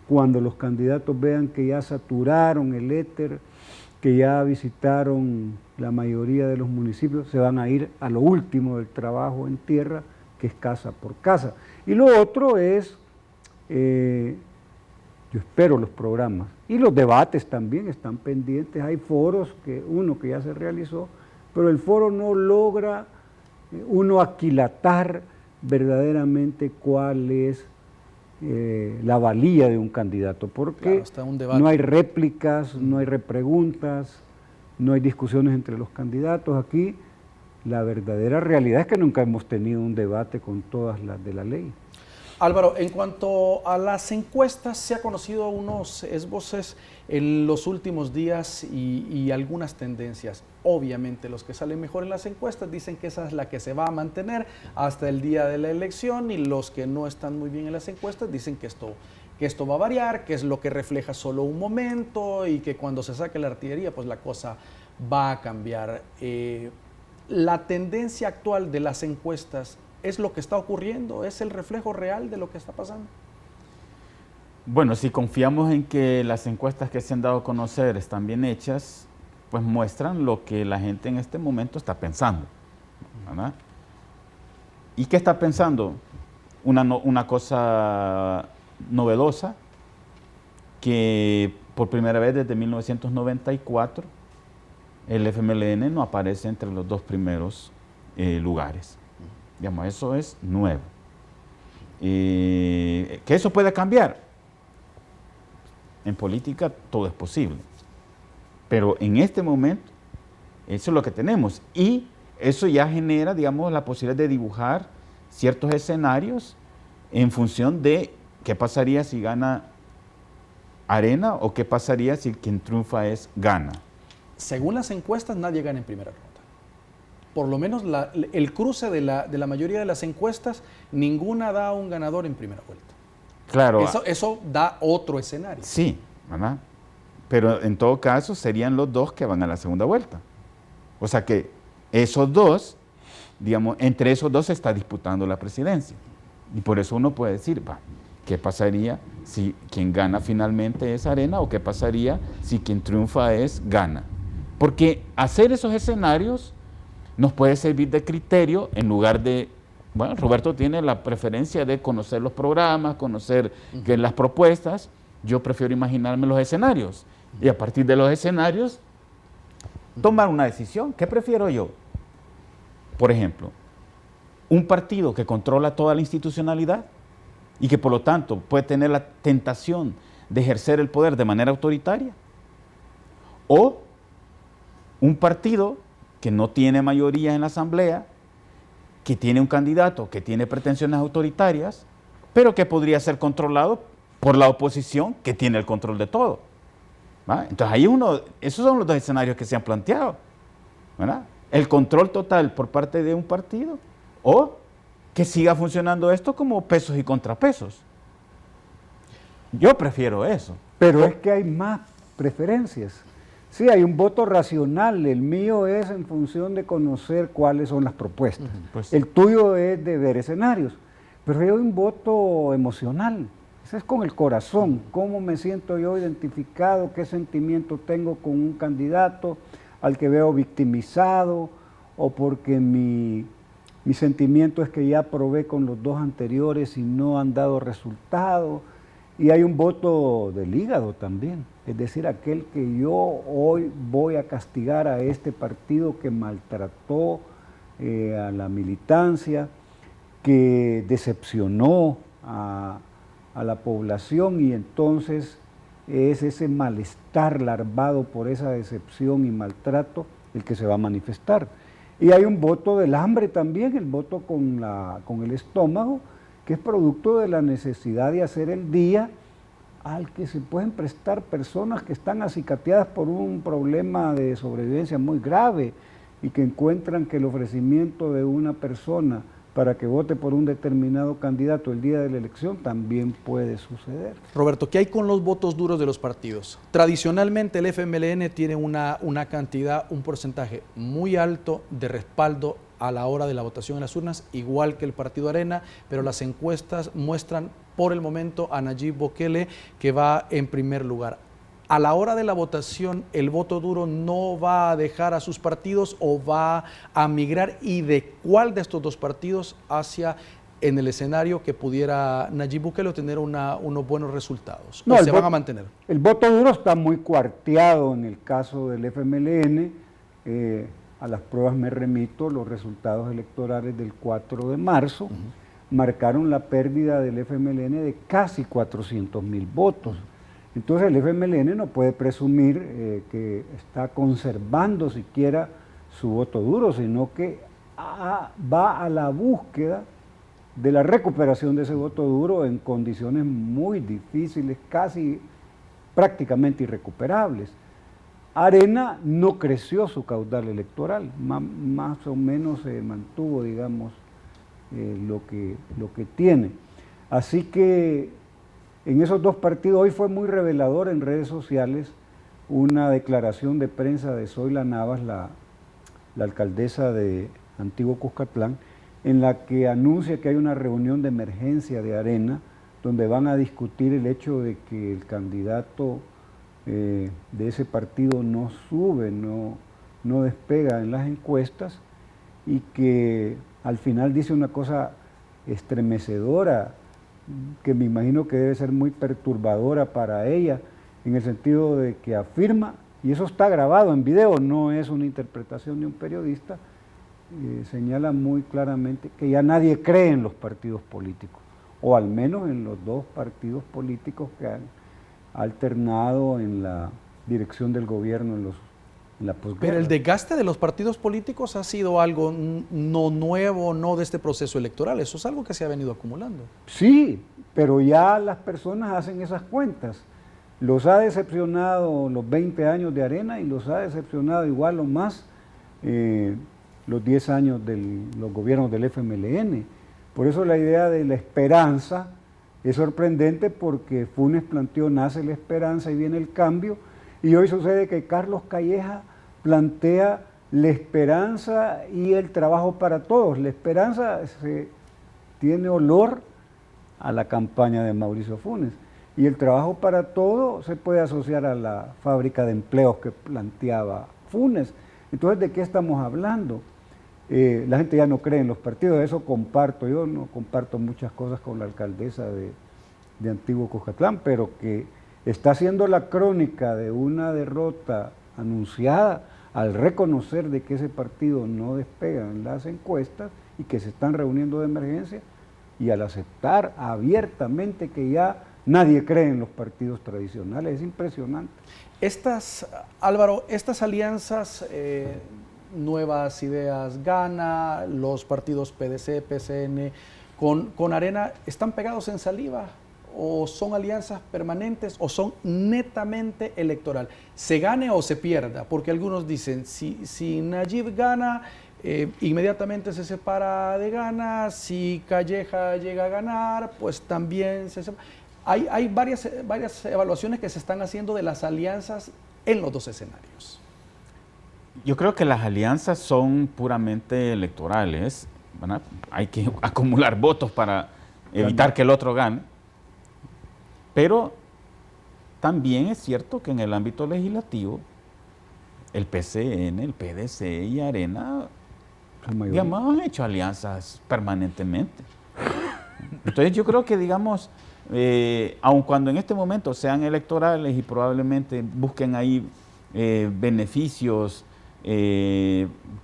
cuando los candidatos vean que ya saturaron el éter, que ya visitaron la mayoría de los municipios, se van a ir a lo último del trabajo en tierra, que es casa por casa. Y lo otro es yo espero los programas y los debates también están pendientes. Hay foros, uno que ya se realizó, pero el foro no logra uno aquilatar verdaderamente cuál es la valía de un candidato, porque claro, no hay réplicas, no hay repreguntas, no hay discusiones entre los candidatos. Aquí la verdadera realidad es que nunca hemos tenido un debate con todas las de la ley. Álvaro, en cuanto a las encuestas, se ha conocido unos esboces en los últimos días y algunas tendencias. Obviamente los que salen mejor en las encuestas dicen que esa es la que se va a mantener hasta el día de la elección, y los que no están muy bien en las encuestas dicen que esto va a variar, que es lo que refleja solo un momento y que cuando se saque la artillería pues la cosa va a cambiar. La tendencia actual de las encuestas, ¿es lo que está ocurriendo? ¿Es el reflejo real de lo que está pasando? Bueno, si confiamos en que las encuestas que se han dado a conocer están bien hechas, pues muestran lo que la gente en este momento está pensando, ¿verdad? ¿Y qué está pensando? Una cosa novedosa, que por primera vez desde 1994 el FMLN no aparece entre los 2 primeros lugares. Digamos, eso es nuevo. ¿Que eso pueda cambiar? En política todo es posible. Pero en este momento, eso es lo que tenemos. Y eso ya genera, digamos, la posibilidad de dibujar ciertos escenarios en función de qué pasaría si gana Arena o qué pasaría si quien triunfa es Gana. Según las encuestas, nadie gana en primera ronda. Por lo menos el cruce de la mayoría de las encuestas, ninguna da un ganador en primera vuelta. Claro. Eso da otro escenario. Sí, ¿verdad? Pero en todo caso serían los 2 que van a la segunda vuelta. O sea que esos 2, digamos, entre esos 2 se está disputando la presidencia. Y por eso uno puede decir, ¿qué pasaría si quien gana finalmente es Arena o qué pasaría si quien triunfa es Gana? Porque hacer esos escenarios nos puede servir de criterio en lugar de, bueno, Roberto tiene la preferencia de conocer los programas, conocer las propuestas. Yo prefiero imaginarme los escenarios y a partir de los escenarios tomar una decisión. ¿Qué prefiero yo? Por ejemplo, un partido que controla toda la institucionalidad y que por lo tanto puede tener la tentación de ejercer el poder de manera autoritaria, o un partido que no tiene mayoría en la asamblea, que tiene un candidato que tiene pretensiones autoritarias, pero que podría ser controlado por la oposición que tiene el control de todo. ¿Va? Entonces ahí esos son los 2 escenarios que se han planteado, ¿verdad? El control total por parte de un partido o que siga funcionando esto como pesos y contrapesos. Yo prefiero eso. Pero es que hay más preferencias. Sí, hay un voto racional, el mío es en función de conocer cuáles son las propuestas. Pues, el tuyo es de ver escenarios, pero hay un voto emocional, ese es con el corazón, cómo me siento yo identificado, qué sentimiento tengo con un candidato al que veo victimizado, o porque mi sentimiento es que ya probé con los 2 anteriores y no han dado resultado. Y hay un voto del hígado también, es decir, aquel que yo hoy voy a castigar a este partido que maltrató a la militancia, que decepcionó a la población, y entonces es ese malestar larvado por esa decepción y maltrato el que se va a manifestar. Y hay un voto del hambre también, el voto con el estómago, que es producto de la necesidad de hacer el día al que se pueden prestar personas que están acicateadas por un problema de sobrevivencia muy grave y que encuentran que el ofrecimiento de una persona para que vote por un determinado candidato el día de la elección también puede suceder. Roberto, ¿qué hay con los votos duros de los partidos? Tradicionalmente el FMLN tiene una cantidad, un porcentaje muy alto de respaldo a la hora de la votación en las urnas, igual que el Partido Arena, pero las encuestas muestran por el momento a Nayib Bukele que va en primer lugar. A la hora de la votación, ¿el voto duro no va a dejar a sus partidos o va a migrar? ¿Y de cuál de estos 2 partidos hacia en el escenario que pudiera Nayib Bukele obtener unos buenos resultados? ¿O se van a mantener? El voto duro está muy cuarteado en el caso del FMLN. A las pruebas me remito, los resultados electorales del 4 de marzo marcaron la pérdida del FMLN de casi 400.000 votos. Entonces el FMLN no puede presumir que está conservando siquiera su voto duro, sino que va a la búsqueda de la recuperación de ese voto duro en condiciones muy difíciles, casi prácticamente irrecuperables. Arena no creció su caudal electoral, más o menos se mantuvo, digamos, lo que tiene. Así que en esos dos partidos, hoy fue muy revelador en redes sociales una declaración de prensa de Zoila Navas, la alcaldesa de Antiguo Cuscatlán, en la que anuncia que hay una reunión de emergencia de Arena, donde van a discutir el hecho de que el candidato de ese partido no sube, no despega en las encuestas, y que al final dice una cosa estremecedora, que me imagino que debe ser muy perturbadora para ella, en el sentido de que afirma, y eso está grabado en video, no es una interpretación de un periodista, señala muy claramente que ya nadie cree en los partidos políticos, o al menos en los dos partidos políticos que han alternado en la dirección del gobierno en la posguerra. Pero el desgaste de los partidos políticos ha sido algo no nuevo, no de este proceso electoral, eso es algo que se ha venido acumulando. Sí, pero ya las personas hacen esas cuentas. Los ha decepcionado los 20 años de Arena y los ha decepcionado igual o más los 10 años de los gobiernos del FMLN. Por eso la idea de la esperanza es sorprendente, porque Funes planteó nace la esperanza y viene el cambio, y hoy sucede que Carlos Calleja plantea la esperanza y el trabajo para todos. La esperanza tiene olor a la campaña de Mauricio Funes, y el trabajo para todos se puede asociar a la fábrica de empleos que planteaba Funes. Entonces, ¿de qué estamos hablando? La gente ya no cree en los partidos, eso comparto. Yo no comparto muchas cosas con la alcaldesa de Antiguo Cuscatlán, pero que está haciendo la crónica de una derrota anunciada al reconocer de que ese partido no despega en las encuestas y que se están reuniendo de emergencia, y al aceptar abiertamente que ya nadie cree en los partidos tradicionales. Es impresionante. Álvaro, estas alianzas, Nuevas Ideas Gana, los partidos PDC, PCN, con Arena, ¿están pegados en saliva? ¿O son alianzas permanentes o son netamente electoral? ¿Se gane o se pierda? Porque algunos dicen, si Nayib gana, inmediatamente se separa de Gana, si Calleja llega a ganar, pues también se separa. Hay varias evaluaciones que se están haciendo de las alianzas en los dos escenarios. Yo creo que las alianzas son puramente electorales, ¿verdad? Hay que acumular votos para evitar que el otro gane. Pero también es cierto que en el ámbito legislativo, el PCN, el PDC y Arena, digamos, han hecho alianzas permanentemente. Entonces yo creo que, digamos, aun cuando en este momento sean electorales y probablemente busquen ahí beneficios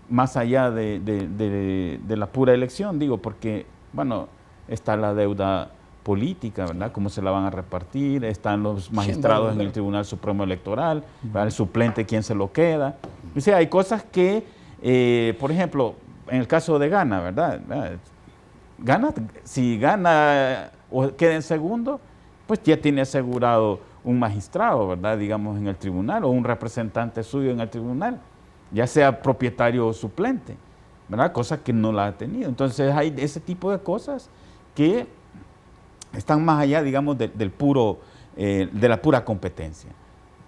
más allá de la pura elección, digo, porque, bueno, está la deuda política, ¿verdad? Cómo se la van a repartir, están los magistrados en el Tribunal Supremo Electoral, ¿verdad? El suplente, quién se lo queda. O sea, hay cosas que, por ejemplo, en el caso de Gana, ¿verdad? Si gana o queda en segundo, pues ya tiene asegurado un magistrado, ¿verdad? Digamos, en el tribunal, o un representante suyo en el tribunal, ya sea propietario o suplente, ¿verdad? Cosa que no la ha tenido. Entonces hay ese tipo de cosas que están más allá, digamos, de la pura competencia.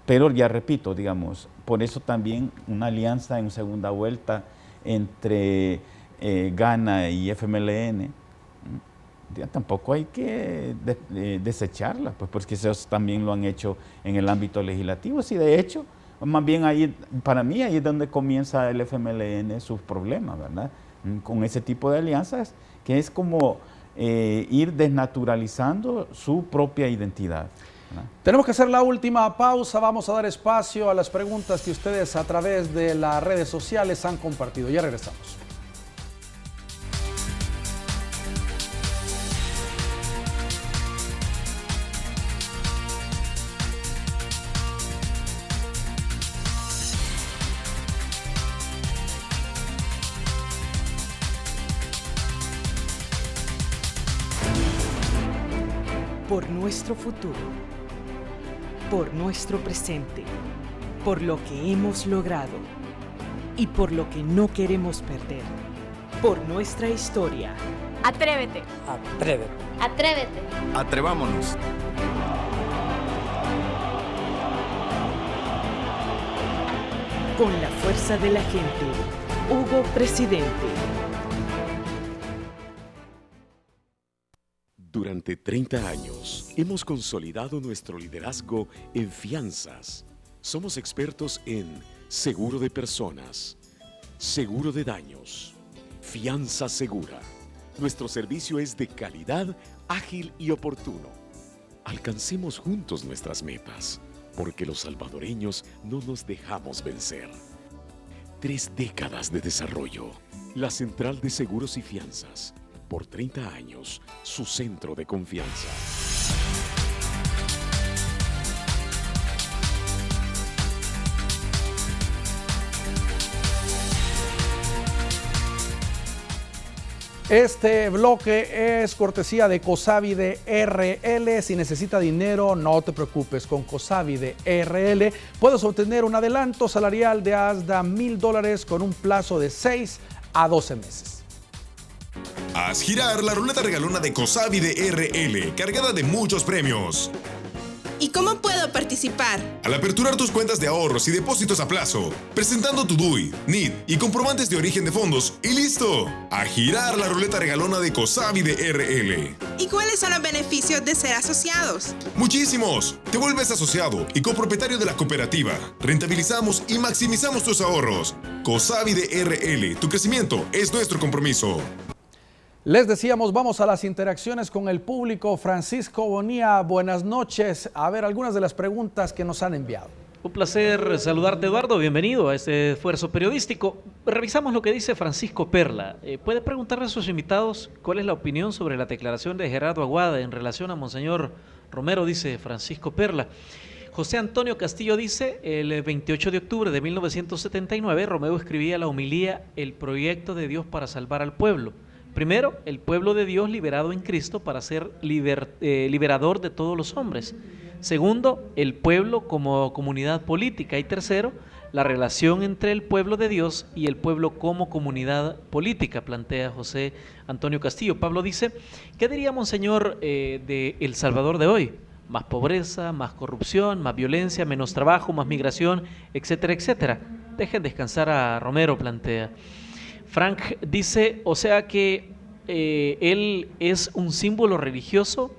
Pero ya repito, digamos, por eso también una alianza en segunda vuelta entre Gana y FMLN, ya tampoco hay que desecharla, pues, porque ellos también lo han hecho en el ámbito legislativo. Sí, de hecho, más bien ahí, para mí, ahí es donde comienza el FMLN sus problemas, ¿verdad? Con ese tipo de alianzas, que es como ir desnaturalizando su propia identidad, ¿verdad? Tenemos que hacer la última pausa, vamos a dar espacio a las preguntas que ustedes a través de las redes sociales han compartido. Ya regresamos. por nuestro futuro, por nuestro presente, por lo que hemos logrado y por lo que no queremos perder, por nuestra historia. Atrévete. Atrévete. Atrévete. Atrevámonos. Con la fuerza de la gente, Hugo Presidente. Durante 30 años hemos consolidado nuestro liderazgo en fianzas. Somos expertos en seguro de personas, seguro de daños, fianza segura. Nuestro servicio es de calidad, ágil y oportuno. Alcancemos juntos nuestras metas, porque los salvadoreños no nos dejamos vencer. 3 décadas de desarrollo. La Central de Seguros y Fianzas. Por 30 años, su centro de confianza. Este bloque es cortesía de Cosavide RL. Si necesita dinero, no te preocupes. Con Cosavide RL puedes obtener un adelanto salarial de hasta $1,000 con un plazo de 6 a 12 meses. Haz girar la ruleta regalona de Cosavide RL, cargada de muchos premios. ¿Y cómo puedo participar? Al aperturar tus cuentas de ahorros y depósitos a plazo, presentando tu DUI, NID y comprobantes de origen de fondos, y listo. A girar la ruleta regalona de Cosavide RL. ¿Y cuáles son los beneficios de ser asociados? Muchísimos. Te vuelves asociado y copropietario de la cooperativa. Rentabilizamos y maximizamos tus ahorros. Cosavide RL, tu crecimiento es nuestro compromiso. Les decíamos, vamos a las interacciones con el público. Francisco Bonilla, buenas noches. A ver, algunas de las preguntas que nos han enviado. Un placer saludarte, Eduardo. Bienvenido a este esfuerzo periodístico. Revisamos lo que dice Francisco Perla. ¿Puede preguntarle a sus invitados cuál es la opinión sobre la declaración de Gerardo Aguada en relación a Monseñor Romero? Dice Francisco Perla. José Antonio Castillo dice, el 28 de octubre de 1979, Romero escribía la homilía El proyecto de Dios para salvar al pueblo. Primero, el pueblo de Dios liberado en Cristo para ser liberador de todos los hombres. Segundo, el pueblo como comunidad política. Y tercero, la relación entre el pueblo de Dios y el pueblo como comunidad política, plantea José Antonio Castillo. Pablo dice, ¿qué diría Monseñor de El Salvador de hoy? Más pobreza, más corrupción, más violencia, menos trabajo, más migración, etcétera, etcétera. Dejen descansar a Romero, plantea. Frank dice, o sea que él es un símbolo religioso,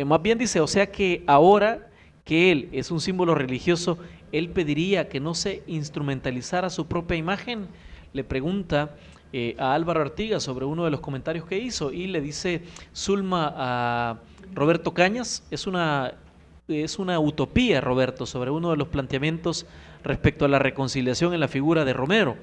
más bien dice, o sea que ahora que él es un símbolo religioso, él pediría que no se instrumentalizara su propia imagen. Le pregunta a Álvaro Artigas sobre uno de los comentarios que hizo y le dice Zulma a Roberto Cañas, es una utopía, Roberto, sobre uno de los planteamientos respecto a la reconciliación en la figura de Romero.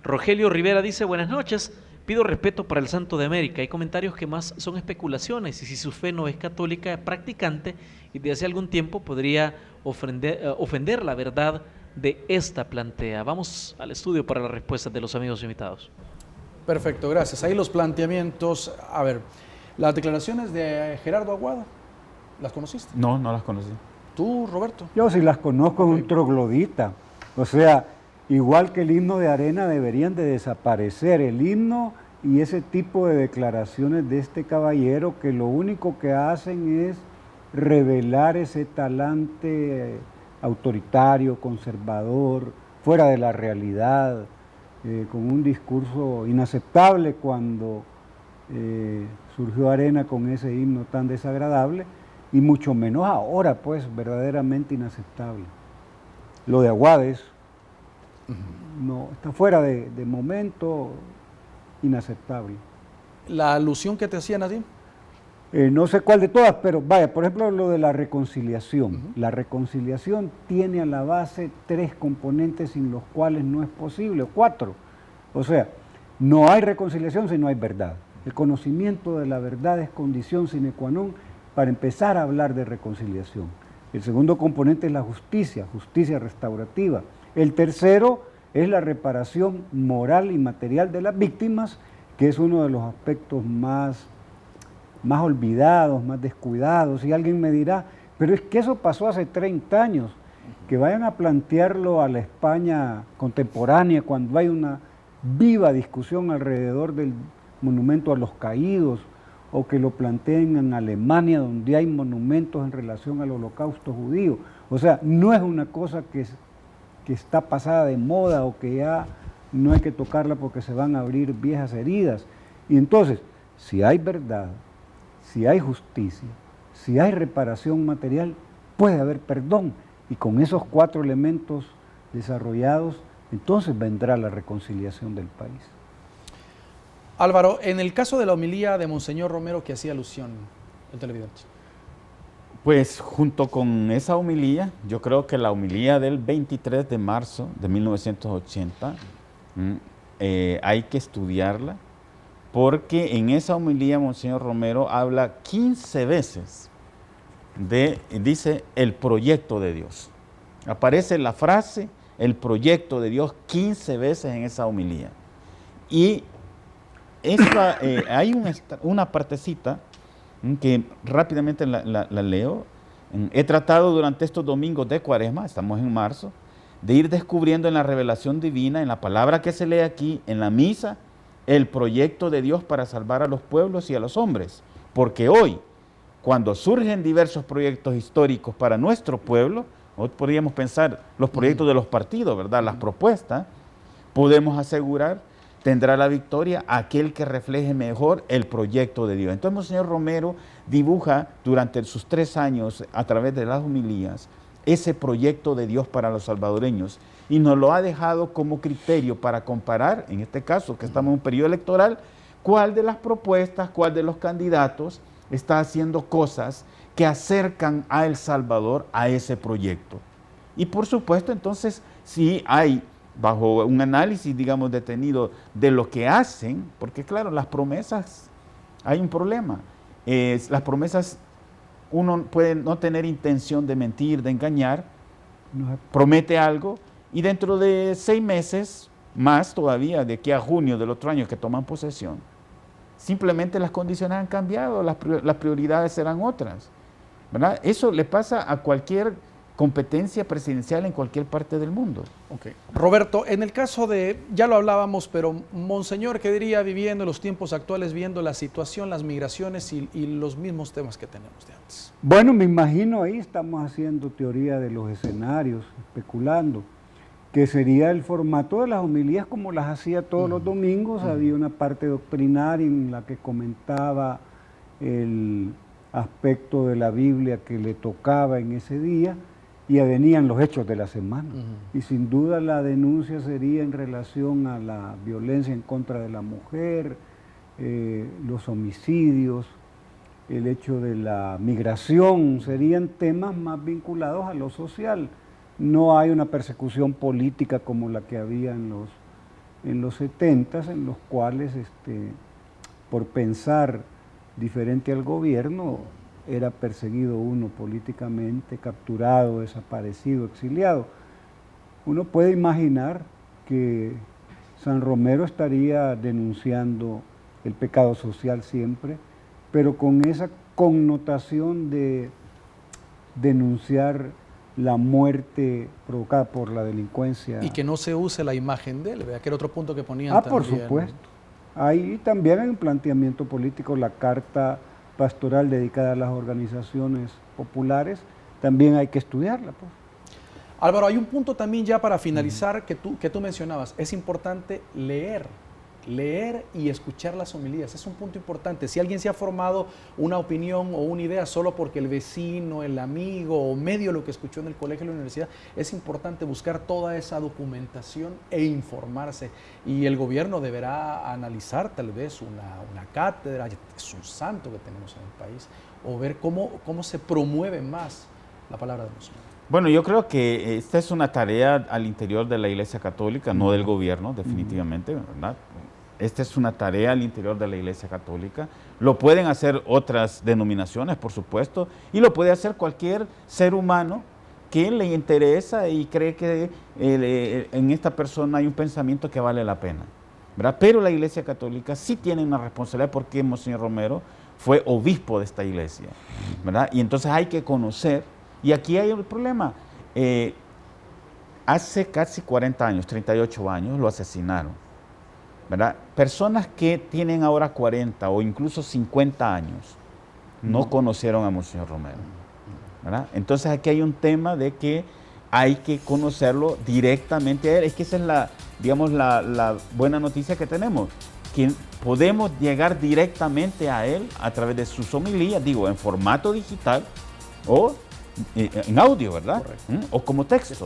Rogelio Rivera dice, buenas noches, pido respeto para el Santo de América. Hay comentarios que más son especulaciones y si su fe no es católica practicante y de hace algún tiempo podría ofender la verdad de esta plantea. Vamos al estudio para las respuestas de los amigos invitados. Perfecto, gracias. Ahí los planteamientos. A ver, las declaraciones de Gerardo Aguada, ¿las conociste? No, no las conocí. ¿Tú, Roberto? Yo sí las conozco, es un troglodita. O sea, igual que el himno de Arena deberían de desaparecer el himno y ese tipo de declaraciones de este caballero que lo único que hacen es revelar ese talante autoritario, conservador, fuera de la realidad, con un discurso inaceptable cuando surgió Arena con ese himno tan desagradable y mucho menos ahora, pues verdaderamente inaceptable. Lo de Aguada es no, está fuera de momento, inaceptable. ¿La alusión que te hacía Nadim? No sé cuál de todas, pero vaya, por ejemplo, lo de la reconciliación. La reconciliación tiene a la base 3 componentes sin los cuales no es posible, o 4. O sea, no hay reconciliación si no hay verdad. El conocimiento de la verdad es condición sine qua non para empezar a hablar de reconciliación. El segundo componente es la justicia, justicia restaurativa. El tercero es la reparación moral y material de las víctimas, que es uno de los aspectos más más olvidados, más descuidados. Y alguien me dirá, pero es que eso pasó hace 30 años. Que vayan a plantearlo a la España contemporánea, cuando hay una viva discusión alrededor del monumento a los caídos, o que lo planteen en Alemania, donde hay monumentos en relación al holocausto judío. O sea, no es una cosa que está pasada de moda o que ya no hay que tocarla porque se van a abrir viejas heridas. Y entonces, si hay verdad, si hay justicia, si hay reparación material, puede haber perdón. Y con esos 4 elementos desarrollados, entonces vendrá la reconciliación del país. Álvaro, en el caso de la homilía de Monseñor Romero que hacía alusión el televidente. Pues junto con esa homilía, yo creo que la homilía del 23 de marzo de 1980, hay que estudiarla, porque en esa homilía Monseñor Romero habla 15 veces dice el proyecto de Dios. Aparece la frase, el proyecto de Dios 15 veces en esa homilía. Y hay una partecita que rápidamente la leo. He tratado durante estos domingos de Cuaresma, estamos en marzo, de ir descubriendo en la revelación divina, en la palabra que se lee aquí, en la misa, el proyecto de Dios para salvar a los pueblos y a los hombres. Porque hoy, cuando surgen diversos proyectos históricos para nuestro pueblo, hoy podríamos pensar los proyectos de los partidos, ¿verdad? Las propuestas, podemos asegurar, tendrá la victoria aquel que refleje mejor el proyecto de Dios. Entonces, Monseñor Romero dibuja durante sus 3 años, a través de las homilías, ese proyecto de Dios para los salvadoreños, y nos lo ha dejado como criterio para comparar, en este caso, que estamos en un periodo electoral, cuál de las propuestas, cuál de los candidatos está haciendo cosas que acercan a El Salvador a ese proyecto. Y por supuesto, entonces, si hay, bajo un análisis, digamos, detenido de lo que hacen, porque claro, las promesas, hay un problema. Las promesas, uno puede no tener intención de mentir, de engañar, promete algo, y dentro de 6 meses, más todavía, de aquí a junio del otro año que toman posesión, simplemente las condiciones han cambiado, las prioridades serán otras, ¿verdad? Eso le pasa a cualquier competencia presidencial en cualquier parte del mundo. Okay. Roberto, en el caso de, ya lo hablábamos, pero Monseñor, ¿qué diría viviendo los tiempos actuales, viendo la situación, las migraciones y los mismos temas que tenemos de antes? Bueno, me imagino ahí estamos haciendo teoría de los escenarios, especulando, que sería el formato de las homilías como las hacía todos los domingos. Había una parte doctrinaria en la que comentaba el aspecto de la Biblia que le tocaba en ese día, y venían los hechos de la semana. Y sin duda la denuncia sería en relación a la violencia en contra de la mujer, los homicidios, el hecho de la migración, serían temas más vinculados a lo social. No hay una persecución política como la que había en los 70s, en los cuales por pensar diferente al gobierno era perseguido uno políticamente, capturado, desaparecido, exiliado. Uno puede imaginar que San Romero estaría denunciando el pecado social siempre, pero con esa connotación de denunciar la muerte provocada por la delincuencia. Y que no se use la imagen de él, ¿verdad? Que era otro punto que ponían también. Por supuesto. Ahí también hay un planteamiento político, la carta pastoral dedicada a las organizaciones populares, también hay que estudiarla, pues. Álvaro, hay un punto también ya para finalizar que tú mencionabas, es importante leer y escuchar las homilías, es un punto importante. Si alguien se ha formado una opinión o una idea solo porque el vecino, el amigo o medio lo que escuchó en el colegio o la universidad, es importante buscar toda esa documentación e informarse. Y el gobierno deberá analizar tal vez una cátedra, es un santo que tenemos en el país, o ver cómo se promueve más la palabra de Dios. Bueno, yo creo que esta es una tarea al interior de la Iglesia Católica, no del gobierno, definitivamente, ¿verdad? Esta es una tarea al interior de la Iglesia Católica. Lo pueden hacer otras denominaciones, por supuesto, y lo puede hacer cualquier ser humano que le interesa y cree que en esta persona hay un pensamiento que vale la pena, ¿verdad? Pero la Iglesia Católica sí tiene una responsabilidad porque Monseñor Romero fue obispo de esta iglesia, ¿verdad? Y entonces hay que conocer, y aquí hay un problema. Hace casi 40 años, 38 años, lo asesinaron, ¿verdad? Personas que tienen ahora 40 o incluso 50 años no conocieron a Monseñor Romero, ¿verdad? Entonces aquí hay un tema de que hay que conocerlo directamente a él. Es que esa es la buena noticia que tenemos, que podemos llegar directamente a él a través de sus homilías, digo, en formato digital o en audio, ¿verdad? O como texto,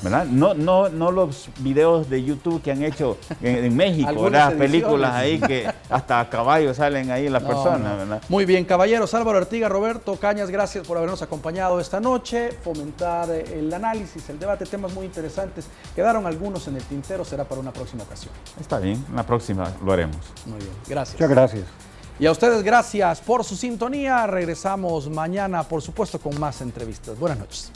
¿verdad? No los videos de YouTube que han hecho en México, ¿verdad? Películas ahí que hasta a caballo salen ahí las personas, ¿verdad? Muy bien, caballeros. Álvaro Artiga, Roberto Cañas, gracias por habernos acompañado esta noche, fomentar el análisis, el debate, temas muy interesantes. Quedaron algunos en el tintero, será para una próxima ocasión. Está bien, la próxima lo haremos. Muy bien, gracias. Muchas gracias. Y a ustedes gracias por su sintonía. Regresamos mañana, por supuesto, con más entrevistas. Buenas noches.